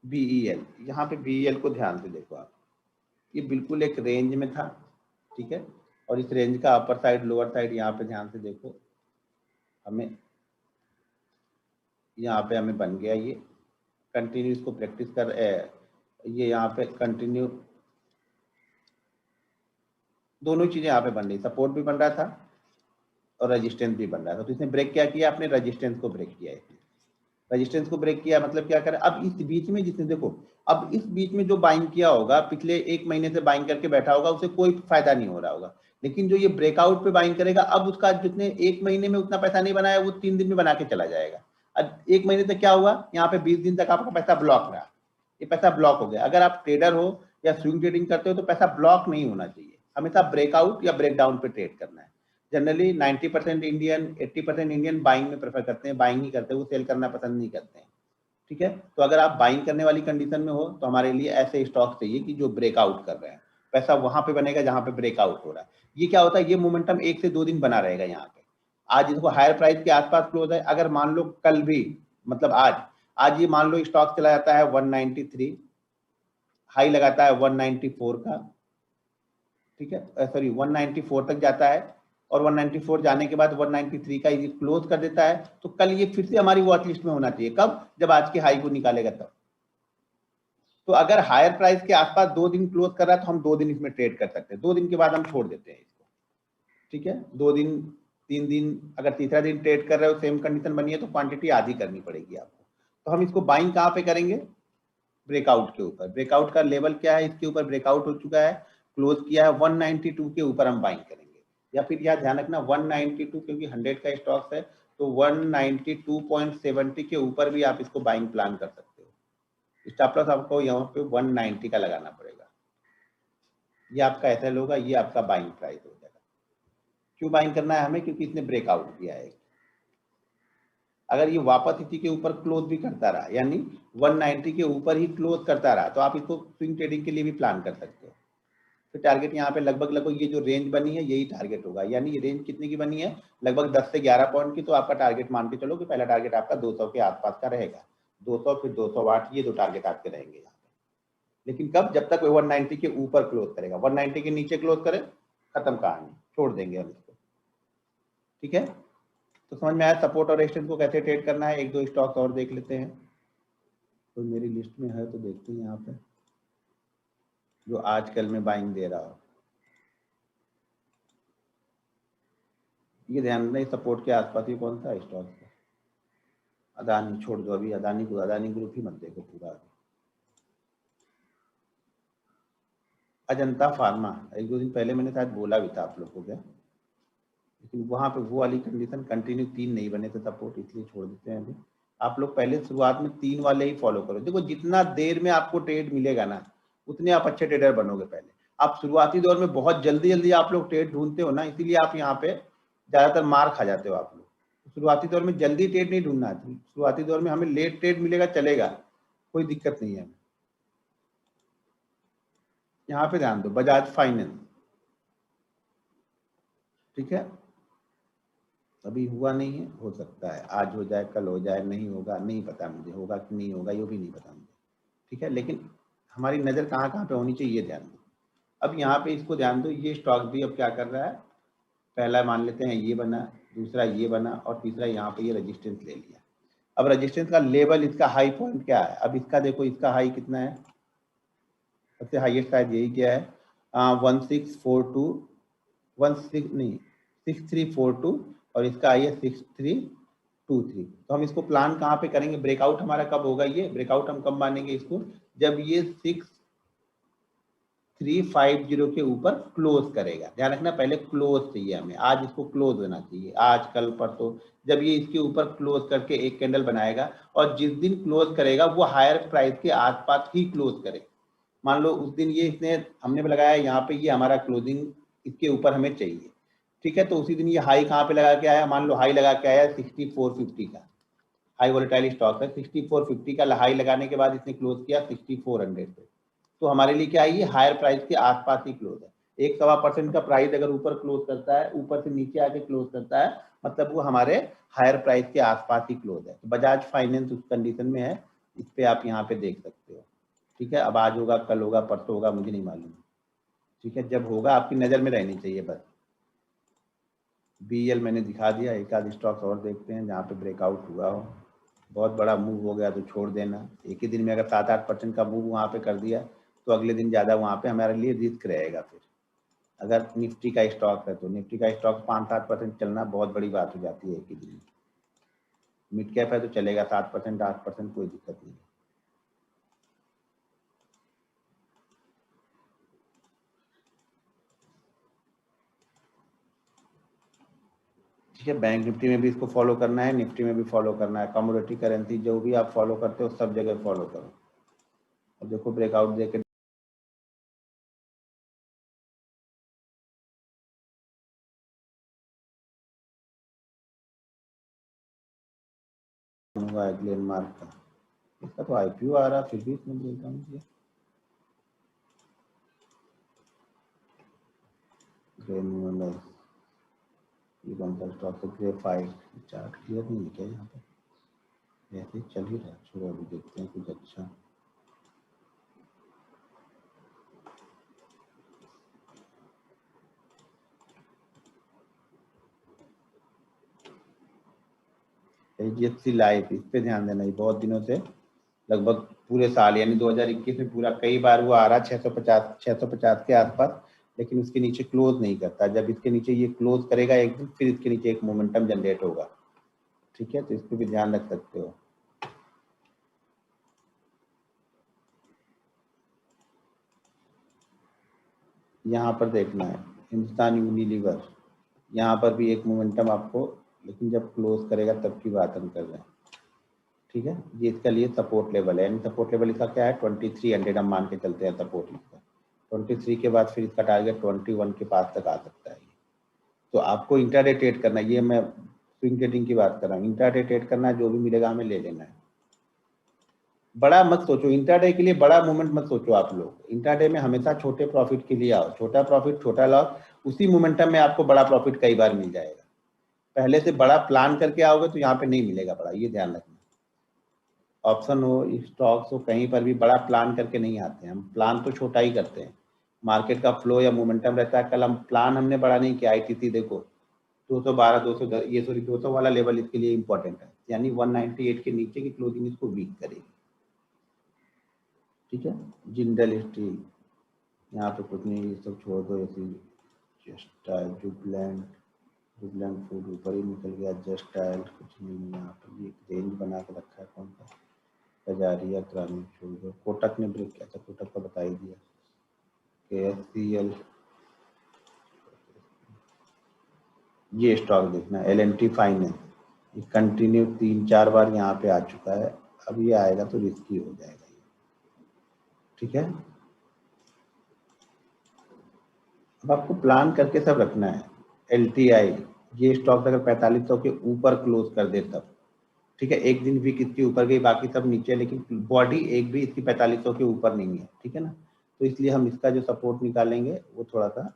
BEL, यहाँ पे BEL को ध्यान से देखो आप, ये बिल्कुल एक रेंज में था, ठीक है। और इस रेंज का अपर साइड लोअर साइड यहाँ पे ध्यान से देखो, हमें यहाँ पे हमें बन गया ये कंटिन्यू, इसको प्रैक्टिस कर ये यहाँ पे कंटिन्यू, दोनों चीजें यहाँ पे बन रही, सपोर्ट भी बन रहा था और रेजिस्टेंस भी बन रहा था। तो इसने ब्रेक क्या किया, अपने रेजिस्टेंस को ब्रेक किया, इसने रेजिस्टेंस को ब्रेक किया, मतलब क्या करें। अब इस बीच में जिसने देखो, अब इस बीच में जो बाइंग किया होगा, पिछले 1 महीने से बाइंग करके बैठा होगा, उसे कोई फायदा नहीं हो रहा होगा। लेकिन जो ये ब्रेकआउट पे बाइंग करेगा, अब उसका जितने 1 महीने में उतना पैसा नहीं बनाया, वो 3 दिन में बना के चला जाएगा। अब 1 महीने तक क्या हुआ, यहाँ पे 20 दिन तक आपका पैसा ब्लॉक रहा, ये पैसा ब्लॉक हो गया। अगर आप ट्रेडर हो या स्विंग ट्रेडिंग करते हो तो पैसा ब्लॉक नहीं होना चाहिए, हमेशा ब्रेकआउट या ब्रेकडाउन पे ट्रेड करना है। जनरली 90% इंडियन 80% इंडियन बाइंग में प्रेफर करते हैं, बाइंग ही करते हैं, वो सेल करना पसंद नहीं करते हैं, ठीक है। तो अगर आप बाइंग करने वाली कंडीशन में हो तो हमारे लिए ऐसे स्टॉक चाहिए कि जो ब्रेकआउट कर रहे हैं, पैसा वहां पे बनेगा जहां पे ब्रेकआउट हो रहा है। ये क्या होता है, ये मोमेंटम 1 से 2 दिन बना रहेगा। यहाँ पे आज इसको हायर प्राइस के आसपास क्लोज है, अगर मान लो कल भी, मतलब आज ये मान लो स्टॉक चला जाता है 193, हाई लगाता है 194 का, ठीक है, सॉरी 194 तक जाता है और 194 जाने के बाद 193 का ये क्लोज कर देता है, तो कल ये फिर से हमारी वॉच लिस्ट में होना चाहिए। कब? जब आज के हाई को निकालेगा तब। तो अगर हायर प्राइस के आसपास 2 दिन क्लोज कर रहा है तो हम 2 दिन इसमें ट्रेड कर सकते हैं, 2 दिन के बाद हम छोड़ देते हैं इसको, ठीक है। 2 दिन 3 दिन, अगर तीसरा दिन ट्रेड कर रहे हो सेम कंडीशन बनी है तो क्वांटिटी आधी करनी पड़ेगी आपको। तो हम इसको बाइंग कहाँ पे करेंगे, ब्रेकआउट के ऊपर। ब्रेकआउट का लेवल क्या है, इसके ऊपर ब्रेकआउट हो चुका है, क्लोज किया है 192 के ऊपर हम बाइंग करेंगे। या फिर यहाँ ध्यान रखना 192, क्योंकि 100 का स्टॉक है तो 192.70 के ऊपर भी आप इसको बाइंग प्लान कर सकते हो। स्टॉप लॉस आपको यहाँ पे 190 का लगाना पड़ेगा, ये आपका एसएल होगा, ये आपका बाइंग प्राइस हो जाएगा। क्यों बाइंग करना है हमें, क्योंकि इसने ब्रेकआउट किया है। अगर ये वापस इसी के ऊपर क्लोज भी करता रहा, यानी 190 के ऊपर ही क्लोज करता रहा, तो आप इसको स्विंग ट्रेडिंग के लिए भी प्लान कर सकते हो। तो टारगेट यहाँ पे लगभग ये जो रेंज बनी है यही टारगेट होगा। यानी ये रेंज कितने की बनी है, लगभग 10 से 11 पॉइंट की। तो आपका टारगेट मान के चलो कि पहला टारगेट आपका 200 के आसपास का रहेगा, 200 फिर 208, ये 2 टारगेट आपके रहेंगे यहाँ पे। लेकिन कब, जब तक वो 190 के ऊपर क्लोज करेगा। 190 के नीचे क्लोज करे, खत्म कहानी, छोड़ देंगे हम इसको, ठीक है। तो समझ में आया सपोर्ट और रेजिस्टेंस को कैसे ट्रेड करना है। 1-2 स्टॉक्स और देख लेते हैं, तो मेरी लिस्ट में है तो देखते हैं यहाँ पे जो आजकल में बाइंग दे रहा हो। ये ध्यान रखना, सपोर्ट के आसपास ही कौन सा स्टॉक है। अदानी छोड़ दो, अभी अदानी ग्रुप ही मत देखो पूरा। अजंता फार्मा 1-2 दिन पहले मैंने शायद बोला भी था आप लोगों को, लेकिन वहां पे वो वाली कंडीशन कंटिन्यू 3 नहीं बने थे सपोर्ट, इसलिए छोड़ देते हैं अभी। आप लोग पहले शुरुआत में 3 वाले ही फॉलो करो। देखो जितना देर में आपको ट्रेड मिलेगा ना, उतने आप अच्छे ट्रेडर बनोगे। पहले आप शुरुआती दौर में बहुत जल्दी जल्दी आप लोग ट्रेड ढूंढते हो ना, इसीलिए आप यहाँ पे ज्यादातर मार खा जाते हो आप लोग। शुरुआती दौर में जल्दी ट्रेड नहीं ढूंढना है, शुरुआती दौर में हमें लेट ट्रेड मिलेगा चलेगा, कोई दिक्कत नहीं है। यहाँ पे ध्यान दो, बजाज फाइनेंस, ठीक है, अभी हुआ नहीं है, हो सकता है आज हो जाए, कल हो जाए, नहीं होगा, नहीं पता मुझे होगा कि नहीं होगा, ये भी नहीं पता मुझे, ठीक है। लेकिन हमारी नज़र कहाँ कहाँ पे होनी चाहिए, ये ध्यान दो। अब यहाँ पे इसको ध्यान दो, ये स्टॉक भी अब क्या कर रहा है, पहला मान लेते हैं ये बना, दूसरा ये बना, और तीसरा यहाँ पे ये रजिस्टेंस ले लिया। अब रजिस्टेंस का लेवल, इसका हाई पॉइंट क्या है, अब इसका देखो, इसका हाई कितना है, सबसे हाईएस्ट शायद यही क्या है, 1642, 16 नहीं 6342, और इसका आई है 6323। तो हम इसको प्लान कहाँ पे करेंगे, ब्रेकआउट हमारा कब होगा, ये ब्रेकआउट हम कब मानेंगे इसको, जब ये 6350 के ऊपर क्लोज करेगा। ध्यान रखना, पहले क्लोज चाहिए हमें, आज इसको क्लोज होना चाहिए, आज कल परसों। जब ये इसके ऊपर क्लोज करके एक कैंडल बनाएगा, और जिस दिन क्लोज करेगा वो हायर प्राइस के आसपास ही क्लोज करे। मान लो उस दिन ये इसने हमने लगाया यहाँ पे, ये हमारा क्लोजिंग इसके ऊपर हमें चाहिए, ठीक है, तो उसी दिन ये हाई कहाँ पे लगा के आया, मान लो हाई लगा के आया 6450 का, हाई वोलेटाइल स्टॉक है, 6450 का हाई लगाने के बाद इसने क्लोज किया 6400 पे, तो हमारे लिए क्या है, ये हायर प्राइस के आसपास ही क्लोज है। 1-1.25% का प्राइस अगर ऊपर क्लोज करता है, ऊपर से नीचे आके क्लोज करता है, मतलब वो हमारे हायर प्राइस के आसपास ही क्लोज है। तो बजाज फाइनेंस उस कंडीशन में है, इस पे आप यहाँ पे देख सकते हो, ठीक है। अब आज होगा, कल होगा, परसों होगा, मुझे नहीं मालूम, ठीक है, जब होगा आपकी नज़र में रहनी चाहिए बस। BEL मैंने दिखा दिया, एक आध स्टॉक्स और देखते हैं जहाँ पे ब्रेकआउट हुआ हो, बहुत बड़ा मूव हो गया तो छोड़ देना। एक ही दिन में अगर 7-8% का मूव वहाँ पे कर दिया, तो अगले दिन ज़्यादा वहाँ पे हमारे लिए रिस्क रहेगा। फिर अगर निफ्टी का स्टॉक है, तो निफ्टी का स्टॉक 5-7% चलना बहुत बड़ी बात हो जाती है एक ही दिन में। मिड कैप है तो चलेगा 7%, 8%, कोई दिक्कत नहीं। ठीक है, बैंक निफ्टी में भी इसको फॉलो करना है, निफ्टी में भी फॉलो करना है, कमोडिटी करेंसी जो भी आप फॉलो करते हो सब जगह फॉलो करो। और देखो ब्रेकआउट देके हुआ है ग्लेनमार्क का, इसका तो IPO आ रहा, फिर भी इसने ब्रेकडाउन किया। ये कौन सा स्टॉक है, ग्रेफाइट, चार्ट क्लियर नहीं है क्या यहाँ पे, ऐसे चल ही रहा है, छोड़ो अभी देखते हैं कुछ अच्छा। HDFC लाइफ, इस पे ध्यान देना, बहुत दिनों से, लगभग पूरे साल यानी 2021 में पूरा कई बार वो आ रहा 650 के आसपास, लेकिन उसके नीचे क्लोज नहीं करता। जब इसके नीचे ये क्लोज करेगा एक दिन, फिर इसके नीचे एक मोमेंटम जनरेट होगा, ठीक है, तो इस पर भी ध्यान रख सकते हो। यहाँ पर देखना है हिंदुस्तान यूनिलीवर, यहाँ पर भी एक मोमेंटम आपको, लेकिन जब क्लोज करेगा तब की बात हम कर रहे हैं, ठीक है। ये इसका लिए सपोर्ट लेवल है, यानी सपोर्ट लेवल इसका क्या है, 2300 हम मान के चलते हैं सपोर्ट इसका। 23 के बाद फिर इसका टारगेट 21 के पास तक आ सकता है। तो आपको इंट्राडे ट्रेड करना है, ये मैं स्विंग ट्रेडिंग की बात कर रहा हूँ, इंट्राडे ट्रेड करना है, जो भी मिलेगा हमें ले लेना है। बड़ा मत सोचो, इंट्राडे के लिए बड़ा मूवमेंट मत सोचो आप लोग, इंट्राडे में हमेशा छोटे प्रॉफिट के लिए आओ, छोटा प्रॉफिट छोटा लॉस, उसी मोमेंटम में आपको बड़ा प्रॉफिट कई बार मिल जाएगा। पहले से बड़ा प्लान करके आओगे तो यहाँ पे नहीं मिलेगा बड़ा, ये ध्यान रखना। ऑप्शन हो, स्टॉक्स हो, कहीं पर भी बड़ा प्लान करके नहीं आते हैं हम, प्लान तो छोटा ही करते हैं। मार्केट का फ्लो या मोमेंटम रहता है, कल हम प्लान हमने बड़ा नहीं किया, ITC देखो 212, 210, ये सॉरी 200 वाला लेवल इसके लिए इंपॉर्टेंट है, यानी 198 के नीचे की क्लोजिंग इसको वीक करेगी, ठीक है। जिंदल स्टील, यहाँ पे कुछ नहीं, ये सब छोड़ दो, ऐसी जस्ट जुबलैंड, जुबलैंड फूड ऊपर ही निकल गया, जस्ट टाइल कुछ नहीं है यहाँ पे, ये रेंज बना के रखा है कौन सा, बजारिया ग्रामीण छोड़ दो, कोटक ने ब्रेक किया था, कोटक का बता ही दिया, KSCL, ये स्टॉक देखना, L&T फाइनेंस, ये कंटिन्यू 3-4 बार यहाँ पे आ चुका है, अब ये आएगा तो रिस्की हो जाएगा, ठीक है। अब आपको प्लान करके सब रखना है। LTI ये स्टॉक अगर 4500 के ऊपर क्लोज कर दे तब, ठीक है, एक दिन वीक इसके ऊपर गई, बाकी सब नीचे, लेकिन बॉडी एक भी इसकी 4500 के ऊपर नहीं है, ठीक है ना। तो इसलिए हम इसका जो सपोर्ट निकालेंगे वो थोड़ा सा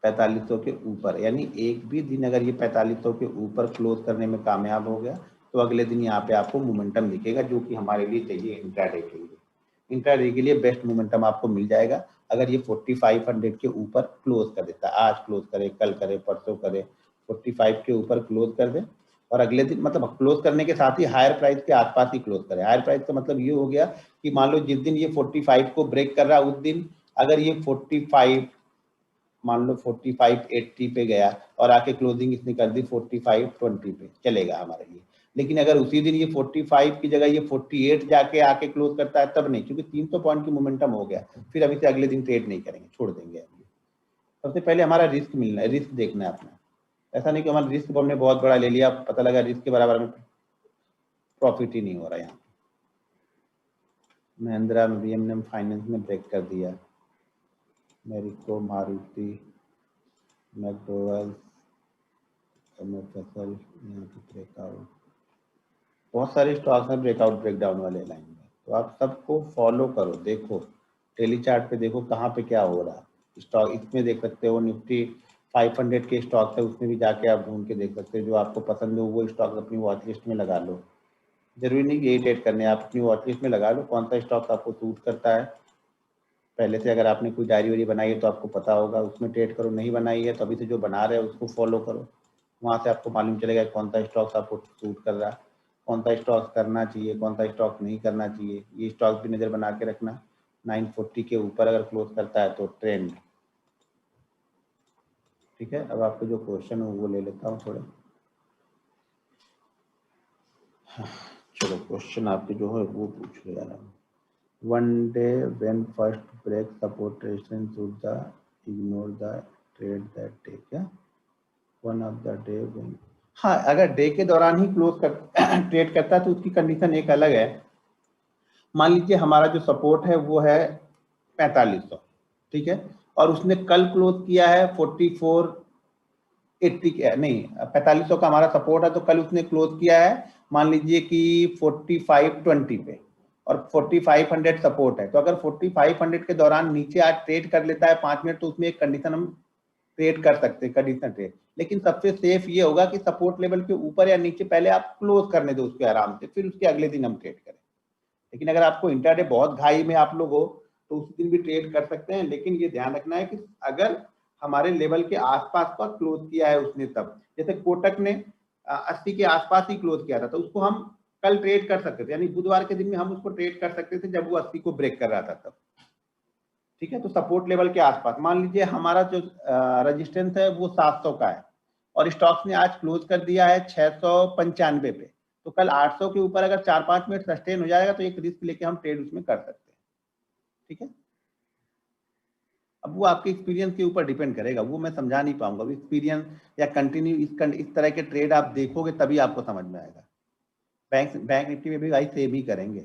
4500 के ऊपर, यानी एक भी दिन अगर ये 4500 के ऊपर क्लोज करने में कामयाब हो गया तो अगले दिन यहाँ पे आपको मोमेंटम दिखेगा, जो कि हमारे लिए चाहिए इंट्राडे के लिए। इंट्राडे के लिए बेस्ट मोमेंटम आपको मिल जाएगा अगर ये 4500 के ऊपर क्लोज कर देता है। आज क्लोज करे, कल करे, परसों करे, 45 के ऊपर क्लोज कर दे और अगले दिन, मतलब क्लोज करने के साथ ही हायर प्राइस के आसपास ही क्लोज करे। हायर प्राइस का मतलब ये हो गया कि मान लो जिस दिन ये 45 को ब्रेक कर रहा है उस दिन अगर ये 45, मान लो 45.80 पे गया और आके क्लोजिंग इसने कर दी 45.20 पे, चलेगा हमारे लिए। लेकिन अगर उसी दिन ये 45 की जगह ये 48 जाके आके क्लोज करता है तब नहीं, क्योंकि 300 पॉइंट की मोमेंटम हो गया, फिर अभी से अगले दिन ट्रेड नहीं करेंगे, छोड़ देंगे। अभी सबसे पहले हमारा रिस्क मिलना है, रिस्क देखना है अपना। ऐसा नहीं कि हमारा रिस्क हमने बहुत बड़ा ले लिया, पता लगा रिस्क के बराबर में प्रॉफिट ही नहीं हो रहा। यहाँ महिंद्रा VMM फाइनेंस ने ब्रेक कर दिया, मेरिको, मारुति, मैकडोवेल्स, MFSL, यहाँ पे ब्रेकआउट, बहुत सारे स्टॉक्स हैं ब्रेकआउट ब्रेकडाउन वाले लाइन में। तो आप सबको फॉलो करो, देखो डेली चार्ट पे देखो कहाँ पे क्या हो रहा है। स्टॉक इसमें देख सकते हो, निफ्टी 500 के स्टॉक है उसमें भी जाके आप ढूंढ के देख सकते हो, जो आपको पसंद हो वो स्टॉक अपनी वॉच लिस्ट में लगा लो। जरूरी नहीं यही ट्रेड करने, आप अपनी वॉच लिस्ट में लगा लो कौन सा स्टॉक आपको सूट करता है। पहले से अगर आपने कोई डायरी वारी बनाई है तो आपको पता होगा, उसमें ट्रेड करो। नहीं बनाई है तो अभी से जो बना रहे हैं उसको फॉलो करो, वहाँ से आपको मालूम चलेगा कौन सा स्टॉक आपको सूट कर रहा है, कौन सा स्टॉक करना चाहिए, कौन सा स्टॉक नहीं करना चाहिए। ये स्टॉक भी नज़र बना के रखना। 940 के ऊपर अगर क्लोज करता है तो ट्रेंड, ठीक है। अब आपको जो क्वेश्चन हो वो ले लेता हूँ थोड़े। चलो क्वेश्चन आपके जो है वो पूछ लो यार। One day when first break support resistance should the ignore the trade that day, क्या one of the day when, हाँ अगर डे के दौरान ही क्लोज कर ट्रेड करता है तो उसकी कंडीशन एक अलग है। मान लीजिए हमारा जो सपोर्ट है वो है 4500, ठीक है, और उसने कल क्लोज किया है 4480 के, नहीं 4500 का हमारा सपोर्ट है तो कल उसने क्लोज किया है मान लीजिए कि 4520 पे और 4500 सपोर्ट है। तो अगर 4500 के दौरान नीचे आज ट्रेड कर लेता है 5 मिनट तो उसमें एक कंडीशन हम ट्रेड कर सकते हैं, कंडीशन ट्रेड। लेकिन सबसे सेफ ये होगा कि सपोर्ट लेवल के ऊपर या नीचे पहले आप क्लोज करने दो उसके आराम से, फिर उसके अगले दिन हम ट्रेड करें। लेकिन अगर आपको इंट्राडे बहुत घाई में आप लोग हो तो उस दिन भी ट्रेड कर सकते हैं, लेकिन ये ध्यान रखना है कि अगर हमारे लेवल के आसपास का क्लोज किया है उसने तब, जैसे कोटक ने 80 के आसपास ही क्लोज किया था तो उसको हम कल ट्रेड कर सकते थे, यानी बुधवार के दिन में हम उसको ट्रेड कर सकते थे जब वो 80 को ब्रेक कर रहा था तब, ठीक है। तो सपोर्ट लेवल के आसपास मान लीजिए हमारा जो रेजिस्टेंस है वो 700 का है और स्टॉक्स ने आज क्लोज कर दिया है 695 पे, तो कल 800 के ऊपर अगर 4-5 मिनट सस्टेन हो जाएगा तो एक रिस्क लेके हम ट्रेड उसमें कर सकते हैं, ठीक है। अब वो आपके एक्सपीरियंस के ऊपर डिपेंड करेगा, वो मैं समझा नहीं पाऊंगा। एक्सपीरियंस या कंटिन्यू इस तरह के ट्रेड आप देखोगे तभी आपको समझ में आएगा। बैंक निफ्टी में भी भाई सेम ही करेंगे।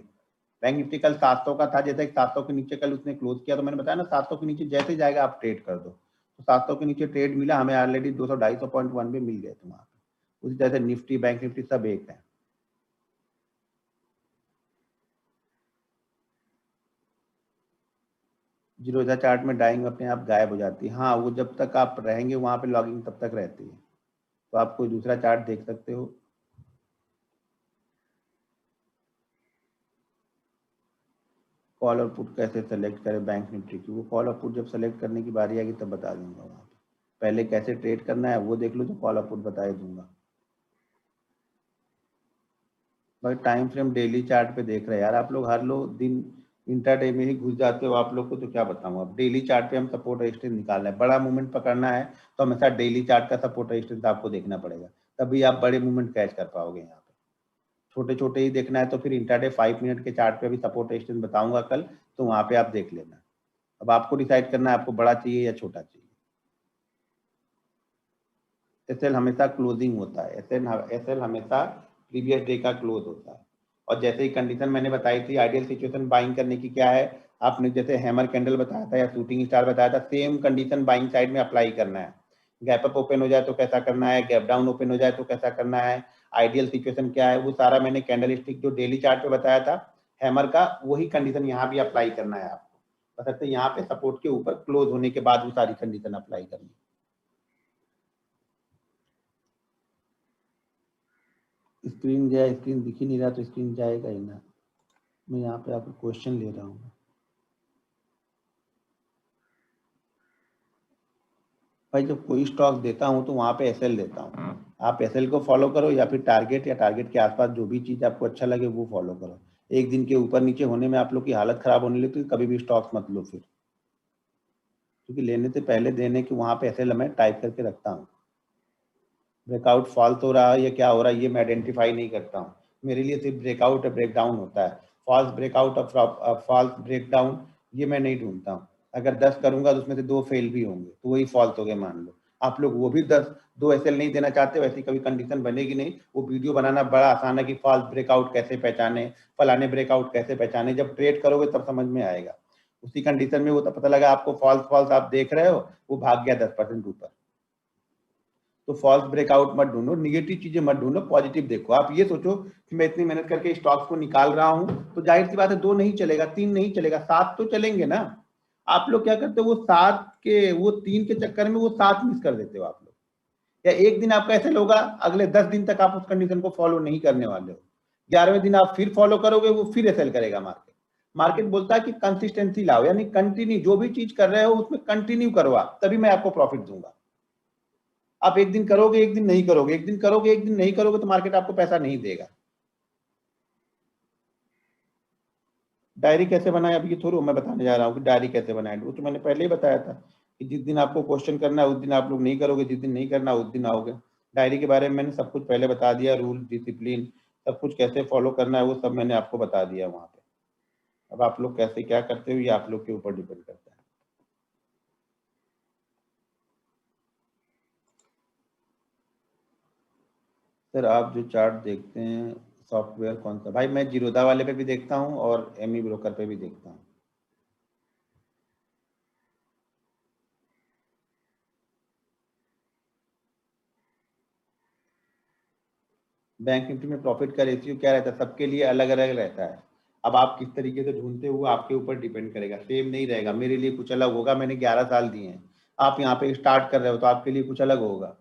बैंक निफ्टी कल 700 का था, जैसे 700 के नीचे कल उसने क्लोज किया तो मैंने बताया ना 700 के नीचे जैसे जाएगा आप ट्रेड कर दो। तो 700 के नीचे ट्रेड मिला हमें ऑलरेडी 200-250 पॉइंट वन पे मिल गए थे वहां पे। उसी तरह से निफ्टी, बैंक निफ्टी सब एक है। जीरोधा चार्ट में डाइंग अपने आप गायब हो जाती है। हाँ वो जब तक आप रहेंगे वहां पे लॉगिंग तब तक रहती है, तो आप कोई दूसरा चार्ट देख सकते हो। कॉल और पुट कैसे सेलेक्ट करें बैंक निफ्टी की, वो कॉल और पुट जब सेलेक्ट करने की बारी आएगी तब बता दूंगा वहाँ पे। पहले कैसे ट्रेड करना है वो देख लो, जो कॉल और पुट बता दूंगा। भाई टाइम फ्रेम डेली चार्ट पे देख रहे हैं यार आप लोग, हर लोग दिन इंटरडे में ही घुस जाते हो आप लोग को, तो क्या बताऊँ। अब डेली चार्ट पे हम सपोर्ट रेजिस्टेंस निकालना है, बड़ा मूवमेंट पकड़ना है तो हमेशा डेली चार्ट का सपोर्ट रेजिस्टेंस आपको देखना पड़ेगा, तभी आप बड़े मूवमेंट कैच कर पाओगे। यहाँ पे छोटे छोटे ही देखना है तो फिर इंटरडे 5 मिनट के चार्ट पे भी सपोर्ट रेजिस्टेंस बताऊंगा कल, तो वहाँ पे आप देख लेना। अब आपको डिसाइड करना है आपको बड़ा चाहिए या छोटा चाहिए। एसएल हमेशा क्लोजिंग होता है, एसएल हमेशा प्रीवियस डे का क्लोज होता है। और जैसे ही कंडीशन मैंने बताई थी आइडियल सिचुएशन बाइंग करने की क्या है, आपने जैसे हैमर कैंडल बताया था या शूटिंग स्टार बताया था, सेम कंडीशन बाइंग साइड में अप्लाई करना है। गैप अप ओपन हो जाए तो कैसा करना है, गैप डाउन ओपन हो जाए तो कैसा करना है, आइडियल सिचुएशन क्या है, वो सारा मैंने कैंडल स्टिक जो डेली चार्ट पे बताया था हैमर का, वही कंडीशन यहाँ भी अप्लाई करना है आपको। बस यहाँ पे सपोर्ट के ऊपर क्लोज होने के बाद वो सारी कंडीशन अप्लाई करनी है। स्क्रीन गया, स्क्रीन दिख ही नहीं रहा तो स्क्रीन जाएगा ही ना। मैं यहाँ पे आपको क्वेश्चन ले रहा हूँ। भाई जब कोई स्टॉक देता हूँ तो वहाँ पे एसएल देता हूँ, आप एसएल को फॉलो करो या फिर टारगेट या टारगेट के आसपास जो भी चीज़ आपको अच्छा लगे वो फॉलो करो। एक दिन के ऊपर नीचे होने में आप लोग की हालत खराब होने लगती है, कभी भी स्टॉक्स मत लो फिर, क्योंकि लेने से पहले देने की वहाँ पे एसएल मैं टाइप करके रखता हूँ। ब्रेकआउट फॉल्स हो रहा है या क्या हो रहा है ये मैं आइडेंटिफाई नहीं करता हूँ, मेरे लिए सिर्फ ब्रेकआउट और ब्रेकडाउन होता है। फॉल्स ब्रेकआउट और फॉल्स ब्रेकडाउन ये मैं नहीं ढूंढता हूँ। अगर 10 करूंगा तो उसमें से 2 फेल भी होंगे तो वही फॉल्स हो गए मान लो। आप लोग वो भी 2 एसएल नहीं देना चाहते, वैसी कभी कंडीशन बनेगी नहीं। वो वीडियो बनाना बड़ा आसान है कि फॉल्स ब्रेकआउट कैसे पहचाने, फलाने ब्रेकआउट कैसे पहचाने, जब ट्रेड करोगे तब समझ में आएगा। उसी कंडीशन में वो तो पता लगा आपको फॉल्स फॉल्स आप देख रहे हो, वो भाग गया 10% ऊपर। तो फॉल्स ब्रेकआउट मत ढूंढो, निगेटिव चीजें मत ढूंढो, पॉजिटिव देखो। आप ये सोचो कि मैं इतनी मेहनत करके स्टॉक्स को निकाल रहा हूं तो जाहिर सी बात है 2 नहीं चलेगा, 3 नहीं चलेगा, 7 तो चलेंगे ना। आप लोग क्या करते हो, वो 3 के चक्कर में वो 7 मिस कर देते हो आप लोग। या एक दिन आपका ऐसे होगा, अगले 10 दिन तक आप उस कंडीशन को फॉलो नहीं करने वाले हो, 11वें दिन आप फिर फॉलो करोगे, वो फिर एसएल करेगा मार्केट। मार्केट बोलता है कि कंसिस्टेंसी लाओ, यानी कंटिन्यू जो भी चीज कर रहे हो उसमें कंटिन्यू करवा, तभी मैं आपको प्रॉफिट दूंगा। आप एक दिन करोगे एक दिन नहीं करोगे, एक दिन करोगे एक दिन नहीं करोगे तो मार्केट आपको पैसा नहीं देगा। डायरी कैसे बनाए, अब ये थोड़ा मैं बताने जा रहा हूँ कि डायरी कैसे बनाए, वो तो मैंने पहले ही बताया था कि जिस दिन आपको क्वेश्चन करना है उस दिन आप लोग नहीं करोगे, जिस दिन नहीं करना उस दिन आओगे। डायरी के बारे में मैंने सब कुछ पहले बता दिया, रूल डिसिप्लिन सब कुछ कैसे फॉलो करना है वो सब मैंने आपको बता दिया वहां पे। अब आप लोग कैसे क्या करते हो ये आप लोग के ऊपर डिपेंड करता है। सर आप जो चार्ट देखते हैं सॉफ्टवेयर कौन सा? भाई मैं जीरोधा वाले पे भी देखता हूँ और एमई ब्रोकर पे भी देखता हूँ। बैंक निफ्टी में प्रॉफिट का रेशियो क्या रहता है, सबके लिए अलग अलग रहता है। अब आप किस तरीके से ढूंढते हो आपके ऊपर डिपेंड करेगा, सेम नहीं रहेगा। मेरे लिए कुछ अलग होगा, मैंने 11 साल दिए हैं, आप यहाँ पे स्टार्ट कर रहे हो तो आपके लिए कुछ अलग होगा।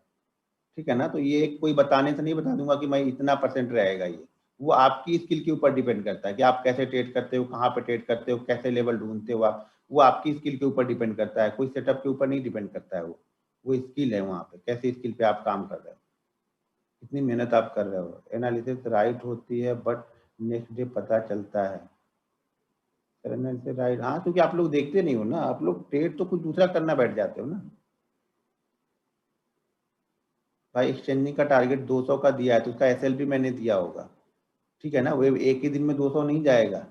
ठीक है ना, तो ये कोई बताने से नहीं बता दूंगा कि मैं इतना परसेंट रहेगा ये। वो आपकी स्किल के ऊपर डिपेंड करता है कि आप कैसे ट्रेड करते हो, कहाँ पे ट्रेड करते हो, कैसे लेवल ढूंढते हो आप, वो आपकी स्किल के ऊपर डिपेंड करता है, कोई सेटअप के ऊपर नहीं डिपेंड करता है। वो स्किल है वहाँ पे, कैसे स्किल पे आप काम कर रहे हो, कितनी मेहनत आप कर रहे हो। एनालिसिस राइट होती है बट नेक्स्ट डे पता चलता है। सर एनालिसिस राइट, हाँ क्योंकि आप लोग देखते नहीं हो ना, आप लोग ट्रेड तो कुछ दूसरा करना बैठ जाते हो ना। भाई एक्सचेंजिंग का टारगेट 200 का दिया है तो उसका एसएल भी मैंने दिया होगा। ठीक है ना, वो एक ही दिन में 200 नहीं जाएगा,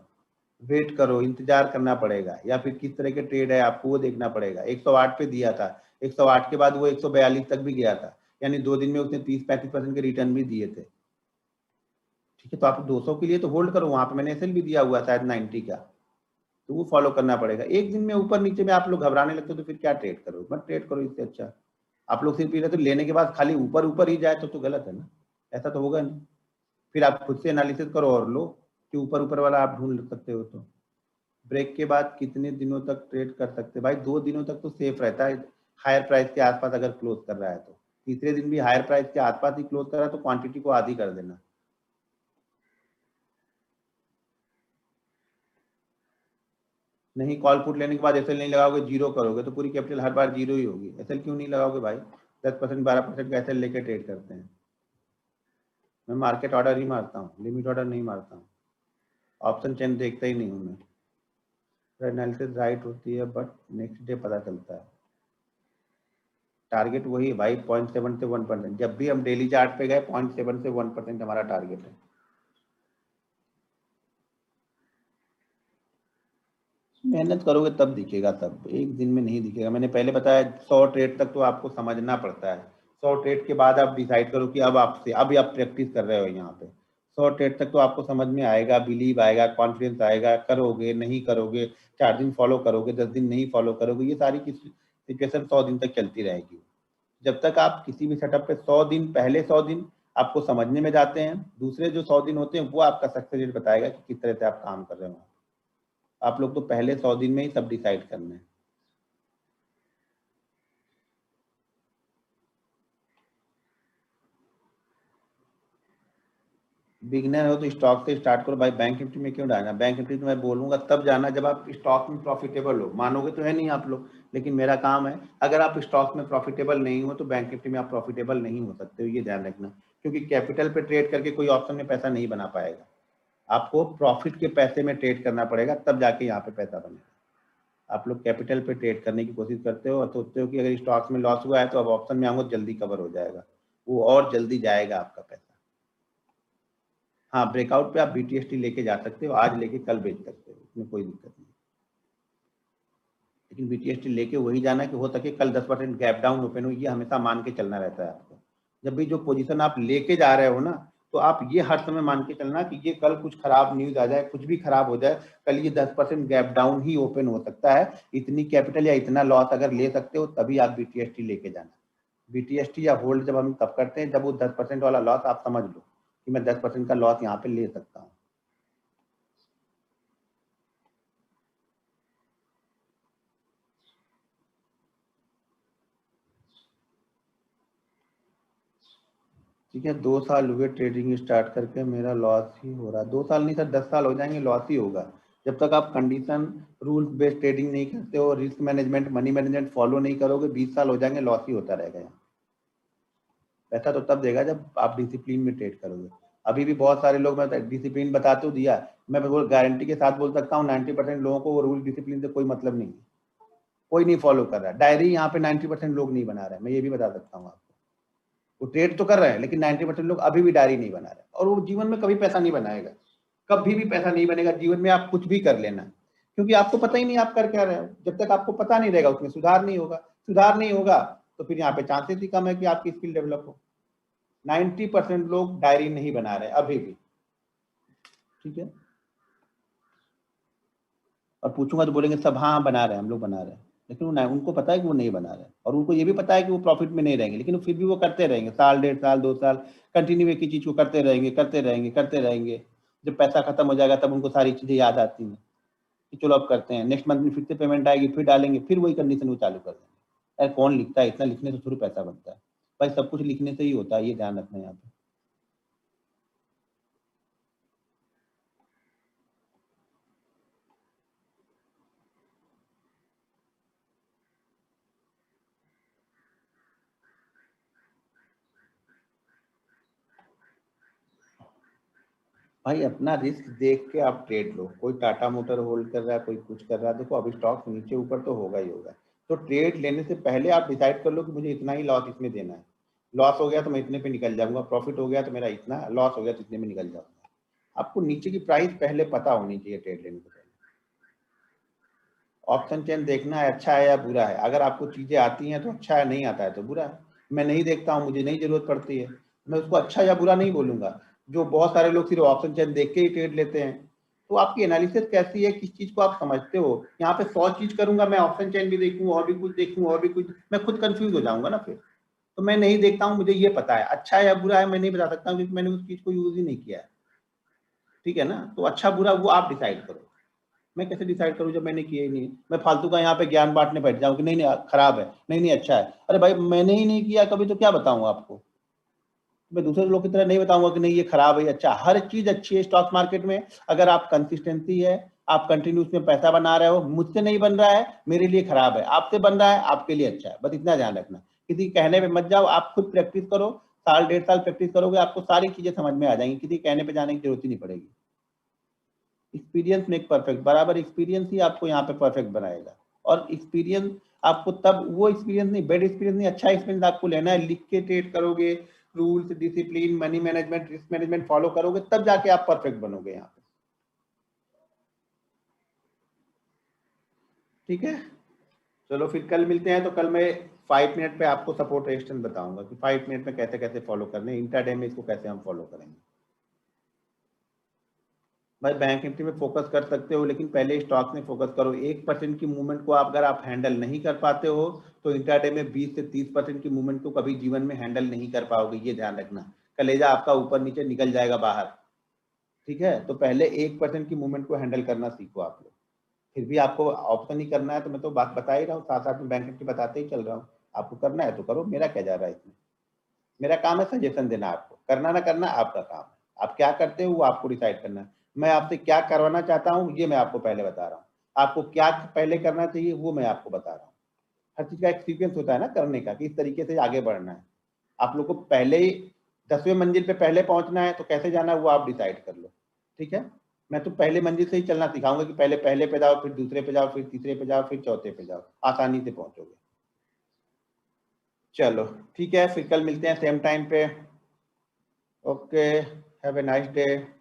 वेट करो, इंतजार करना पड़ेगा, या फिर किस तरह के ट्रेड है आपको वो देखना पड़ेगा। 108 पे दिया था, 108 के बाद वो 142 तक भी गया था, यानी 2 दिन में उसने 30-35% के रिटर्न भी दिए थे। ठीक है, तो आप 200 के लिए तो होल्ड करो, वहां पे मैंने एसएल भी दिया हुआ शायद 90 का, तो वो फॉलो करना पड़ेगा। एक दिन में ऊपर नीचे में आप लोग घबराने लगते हो तो फिर क्या ट्रेड करो, मत ट्रेड करो, इससे अच्छा आप लोग सिर्फ ये तो लेने के बाद खाली ऊपर ऊपर ही जाए तो गलत है ना, ऐसा तो होगा नहीं। फिर आप खुद से एनालिसिस करो और लो कि ऊपर ऊपर वाला आप ढूंढ सकते हो। तो ब्रेक के बाद कितने दिनों तक ट्रेड कर सकते हैं? भाई 2 दिनों तक तो सेफ रहता है, हायर प्राइस के आसपास अगर क्लोज कर रहा है तो। तीसरे दिन भी हायर प्राइस के आसपास ही क्लोज कर रहा है तो क्वांटिटी को आधी कर देना। नहीं, कॉल पुट लेने के बाद एसएल नहीं लगाओगे, जीरो करोगे तो पूरी कैपिटल हर बार जीरो ही होगी। एसएल क्यों नहीं लगाओगे भाई, 10% 12% का एसएल लेके ट्रेड करते हैं। मैं मार्केट ऑर्डर ही मारता हूँ, लिमिट ऑर्डर नहीं मारता हूँ, ऑप्शन चेन देखता ही नहीं हूँ मैं। एनालिसिस राइट होती है बट नेक्स्ट डे पता चलता है। टारगेट वही है भाई, 0.7 से 1%, जब भी हम डेली चार्ट पे गए 0.7 से 1% हमारा टारगेट है। मेहनत करोगे तब दिखेगा, तब एक दिन में नहीं दिखेगा। मैंने पहले बताया 100 ट्रेड तक तो आपको समझना पड़ता है, 100 ट्रेड के बाद आप डिसाइड करो कि अब आपसे अभी आप प्रैक्टिस कर रहे हो यहाँ पे 100 ट्रेड तक तो आपको समझ में आएगा, बिलीव आएगा, कॉन्फिडेंस आएगा, करोगे नहीं करोगे, 4 दिन फॉलो करोगे, 10 दिन नहीं फॉलो करोगे, ये सारी सिचुएशन 100 दिन तक चलती रहेगी। जब तक आप किसी भी सेटअप पे 100 दिन, पहले 100 दिन आपको समझने में जाते हैं, दूसरे जो 100 दिन होते हैं वो आपका सक्सेस रेट बताएगा कि किस तरह से आप काम कर रहे हो। आप लोग तो पहले 100 दिन में ही सब डिसाइड करना है। बिगनर हो तो स्टॉक से स्टार्ट करो भाई, बैंक निफ्टी में क्यों जाना? बैंक निफ्टी तो मैं बोलूंगा तब जाना जब आप स्टॉक में प्रॉफिटेबल हो। मानोगे तो है नहीं आप लोग, लेकिन मेरा काम है, अगर आप स्टॉक में प्रॉफिटेबल नहीं हो तो बैंक निफ्टी में आप प्रॉफिटेबल नहीं हो सकते हो, ये ध्यान रखना। क्योंकि कैपिटल पे ट्रेड करके कोई ऑप्शन में पैसा नहीं बना पाएगा, आपको प्रॉफिट के पैसे में ट्रेड करना पड़ेगा, तब जाके यहाँ पे पैसा बनेगा। आप लोग कैपिटल पे ट्रेड करने की कोशिश करते हो और सोचते हो कि अगर स्टॉक में लॉस हुआ है तो अब ऑप्शन में आऊंगा जल्दी कवर हो जाएगा, वो और जल्दी जाएगा आपका पैसा। हाँ, ब्रेकआउट पे आप BTST लेके जा सकते हो, आज लेके कल बेच सकते हो, इसमें कोई दिक्कत नहीं। लेकिन BTST लेके वही जाना कि हो सके कल 10% गैप डाउन ओपन हो, ये हमेशा मान के चलना रहता है आपको। जब भी जो पोजीशन आप लेके जा रहे हो ना, तो आप ये हर समय मान के चलना कि ये कल कुछ खराब न्यूज आ जाए, कुछ भी खराब हो जाए, कल ये 10% गैप डाउन ही ओपन हो सकता है, इतनी कैपिटल या इतना लॉस अगर ले सकते हो तभी आप BTST लेके जाना। BTST या होल्ड जब हम तब करते हैं जब वो 10% वाला लॉस आप समझ लो कि मैं 10% का लॉस यहाँ पे ले सकता हूँ। ठीक है, 2 साल हुए ट्रेडिंग स्टार्ट करके, मेरा लॉस ही हो रहा है। 2 साल नहीं सर, 10 साल हो जाएंगे, लॉस ही होगा। जब तक आप कंडीशन रूल्स बेस्ड ट्रेडिंग नहीं करते हो, risk management money management follow नहीं करोगे, 20 साल हो जाएंगे, लॉस ही होता रहेगा यहाँ। पैसा तो तब देगा जब आप डिसिप्लिन में ट्रेड करोगे। अभी भी बहुत सारे लोग, मैं डिसिप्लिन बताते हो दिया, मैं गारंटी के साथ बोल सकता हूँ 90% लोगों को वो रूल डिसिप्लिन से कोई मतलब नहीं है, कोई नहीं फॉलो कर रहा है। डायरी यहाँ पे 90% लोग नहीं बना रहे हैं, मैं ये भी बता सकता हूँ आपको। वो ट्रेड तो कर रहे हैं लेकिन 90% लोग अभी भी डायरी नहीं बना रहे, और वो जीवन में कभी पैसा नहीं बनाएगा, कभी भी पैसा नहीं बनेगा जीवन में। आप कुछ भी कर लेना, क्योंकि आपको पता ही नहीं आप कर क्या रहे हो। जब तक आपको पता नहीं रहेगा उसमें सुधार नहीं होगा, सुधार नहीं होगा तो फिर यहाँ पे चांसेस ही कम है कि आपकी स्किल डेवलप हो। 90% लोग डायरी नहीं बना रहे अभी भी, ठीक है। और पूछूंगा तो बोलेंगे सब हाँ बना रहे हैं, हम लोग बना रहे हैं, लेकिन उनको पता है कि वो नहीं बना रहे, और उनको ये भी पता है कि वो प्रॉफिट में नहीं रहेंगे, लेकिन फिर भी वो करते रहेंगे, साल 1.5 साल 2 साल कंटिन्यू एक ही चीज को करते रहेंगे करते रहेंगे करते रहेंगे। जब पैसा खत्म हो जाएगा तब उनको सारी चीजें याद आती हैं कि चलो अब करते हैं, नेक्स्ट मंथ में फिर से पेमेंट आएगी, फिर डालेंगे, फिर वही कंडीशन वो चालू कर देंगे। यार कौन लिखता है? इतना लिखने से थोड़ी पैसा बनता है भाई, सब कुछ लिखने से ही होता है, ये ध्यान रखना है यहाँ पे। भाई अपना रिस्क देख के आप ट्रेड लो, कोई टाटा मोटर होल्ड कर रहा है, कोई कुछ कर रहा है, देखो अभी स्टॉक नीचे ऊपर तो होगा ही होगा, तो ट्रेड लेने से पहले आप डिसाइड कर लो कि मुझे इतना ही लॉस इसमें देना है। लॉस हो गया तो मैं इतने पे निकल जाऊंगा, प्रॉफिट हो गया तो मेरा इतना, लॉस हो गया तो इतने में निकल जाऊंगा। आपको नीचे की प्राइस पहले पता होनी चाहिए ट्रेड लेने से पहले। ऑप्शन चेन देखना है अच्छा है या बुरा है, अगर आपको चीजें आती हैं तो अच्छा है, नहीं आता है तो बुरा है। मैं नहीं देखता हूँ, मुझे नहीं जरूरत पड़ती है, मैं उसको अच्छा या बुरा नहीं बोलूंगा। जो बहुत सारे लोग सिर्फ ऑप्शन चेन देख के ही ट्रेड लेते हैं, तो आपकी एनालिसिस कैसी है, किस चीज को आप समझते हो। यहाँ पे 100 चीज करूंगा मैं, ऑप्शन चेन भी देखूँ और भी कुछ देखूँ और भी कुछ, मैं खुद कंफ्यूज हो जाऊंगा ना फिर। तो मैं नहीं देखता हूँ, मुझे ये पता है अच्छा है या बुरा है मैं नहीं बता सकता हूँ, क्योंकि मैंने उस चीज को यूज ही नहीं किया है। ठीक है ना, तो अच्छा बुरा वो आप डिसाइड करो, मैं कैसे डिसाइड करूं जब मैंने किया ही नहीं। मैं फालतू का यहाँ पे ज्ञान बांटने बैठ जाऊं कि नहीं नहीं खराब है, नहीं नहीं अच्छा है। अरे भाई मैंने ही नहीं किया कभी तो क्या बताऊं आपको? मैं दूसरे लोग की तरह नहीं बताऊंगा कि नहीं ये खराब है अच्छा। हर चीज अच्छी है स्टॉक मार्केट में, अगर आप कंसिस्टेंसी है, आप कंटिन्यू उसमें पैसा बना रहे हो। मुझसे नहीं बन रहा है मेरे लिए खराब है, आपसे बन रहा है आपके लिए अच्छा है, बस इतना ध्यान रखना। किसी कहने पे मत जाओ, आप खुद प्रैक्टिस करो, साल 1.5 साल प्रैक्टिस करोगे आपको सारी चीजें समझ में आ जाएंगी, किसी कहने पे जाने की जरूरत ही नहीं पड़ेगी। एक्सपीरियंस मेक परफेक्ट, बराबर एक्सपीरियंस ही आपको यहाँ पे परफेक्ट बनाएगा। और एक्सपीरियंस आपको तब, वो एक्सपीरियंस नहीं, बेड एक्सपीरियंस नहीं, अच्छा एक्सपीरियंस आपको लेना है। लिख के ट्रेड करोगे, rules discipline money management risk management follow करोगे, तब जाके आप परफेक्ट बनोगे यहाँ पे। ठीक है, चलो फिर कल मिलते हैं। तो कल मैं 5 मिनट पे आपको सपोर्ट रेजिस्टेंस बताऊंगा कि 5 मिनट में कैसे कैसे फॉलो करने हैं, इंट्राडे में इसको कैसे हम फॉलो करेंगे। भाई बैंक निफ्टी में फोकस कर सकते हो, लेकिन पहले स्टॉक में फोकस करो। 1% की मूवमेंट को अगर आप हैंडल नहीं कर पाते हो तो इंट्राडे में 20 से 30% की मूवमेंट को कभी जीवन में हैंडल नहीं कर पाओगे, ये ध्यान रखना। कलेजा आपका ऊपर नीचे निकल जाएगा बाहर, ठीक है। तो पहले 1% की मूवमेंट को हैंडल करना सीखो आप लोग। फिर भी आपको ऑप्शन ही करना है तो मैं तो बात बता ही रहा हूँ, साथ साथ में बैंक निफ्टी बताते ही चल रहा हूँ। आपको करना है तो करो, मेरा क्या जा रहा है इसमें। मेरा काम है सजेशन देना, आपको करना ना करना आपका काम है। आप क्या करते हो वो आपको डिसाइड करना है। मैं आपसे क्या करवाना चाहता हूँ ये मैं आपको पहले बता रहा हूँ, आपको क्या पहले करना चाहिए वो मैं आपको बता रहा हूँ। हर चीज का एक्सपीरियंस होता है ना करने का, कि इस तरीके से आगे बढ़ना है। आप लोग को पहले ही 10वें मंजिल पे पहले पहुंचना है तो कैसे जाना है वो आप डिसाइड कर लो, ठीक है। मैं तो पहले मंजिल से ही चलना सिखाऊंगा कि पहले पहले पे जाओ, फिर दूसरे पे जाओ, फिर तीसरे पे जाओ, फिर चौथे पे जाओ, आसानी से पहुंचोगे। चलो ठीक है, फिर कल मिलते हैं सेम टाइम पे। Okay, have a nice day.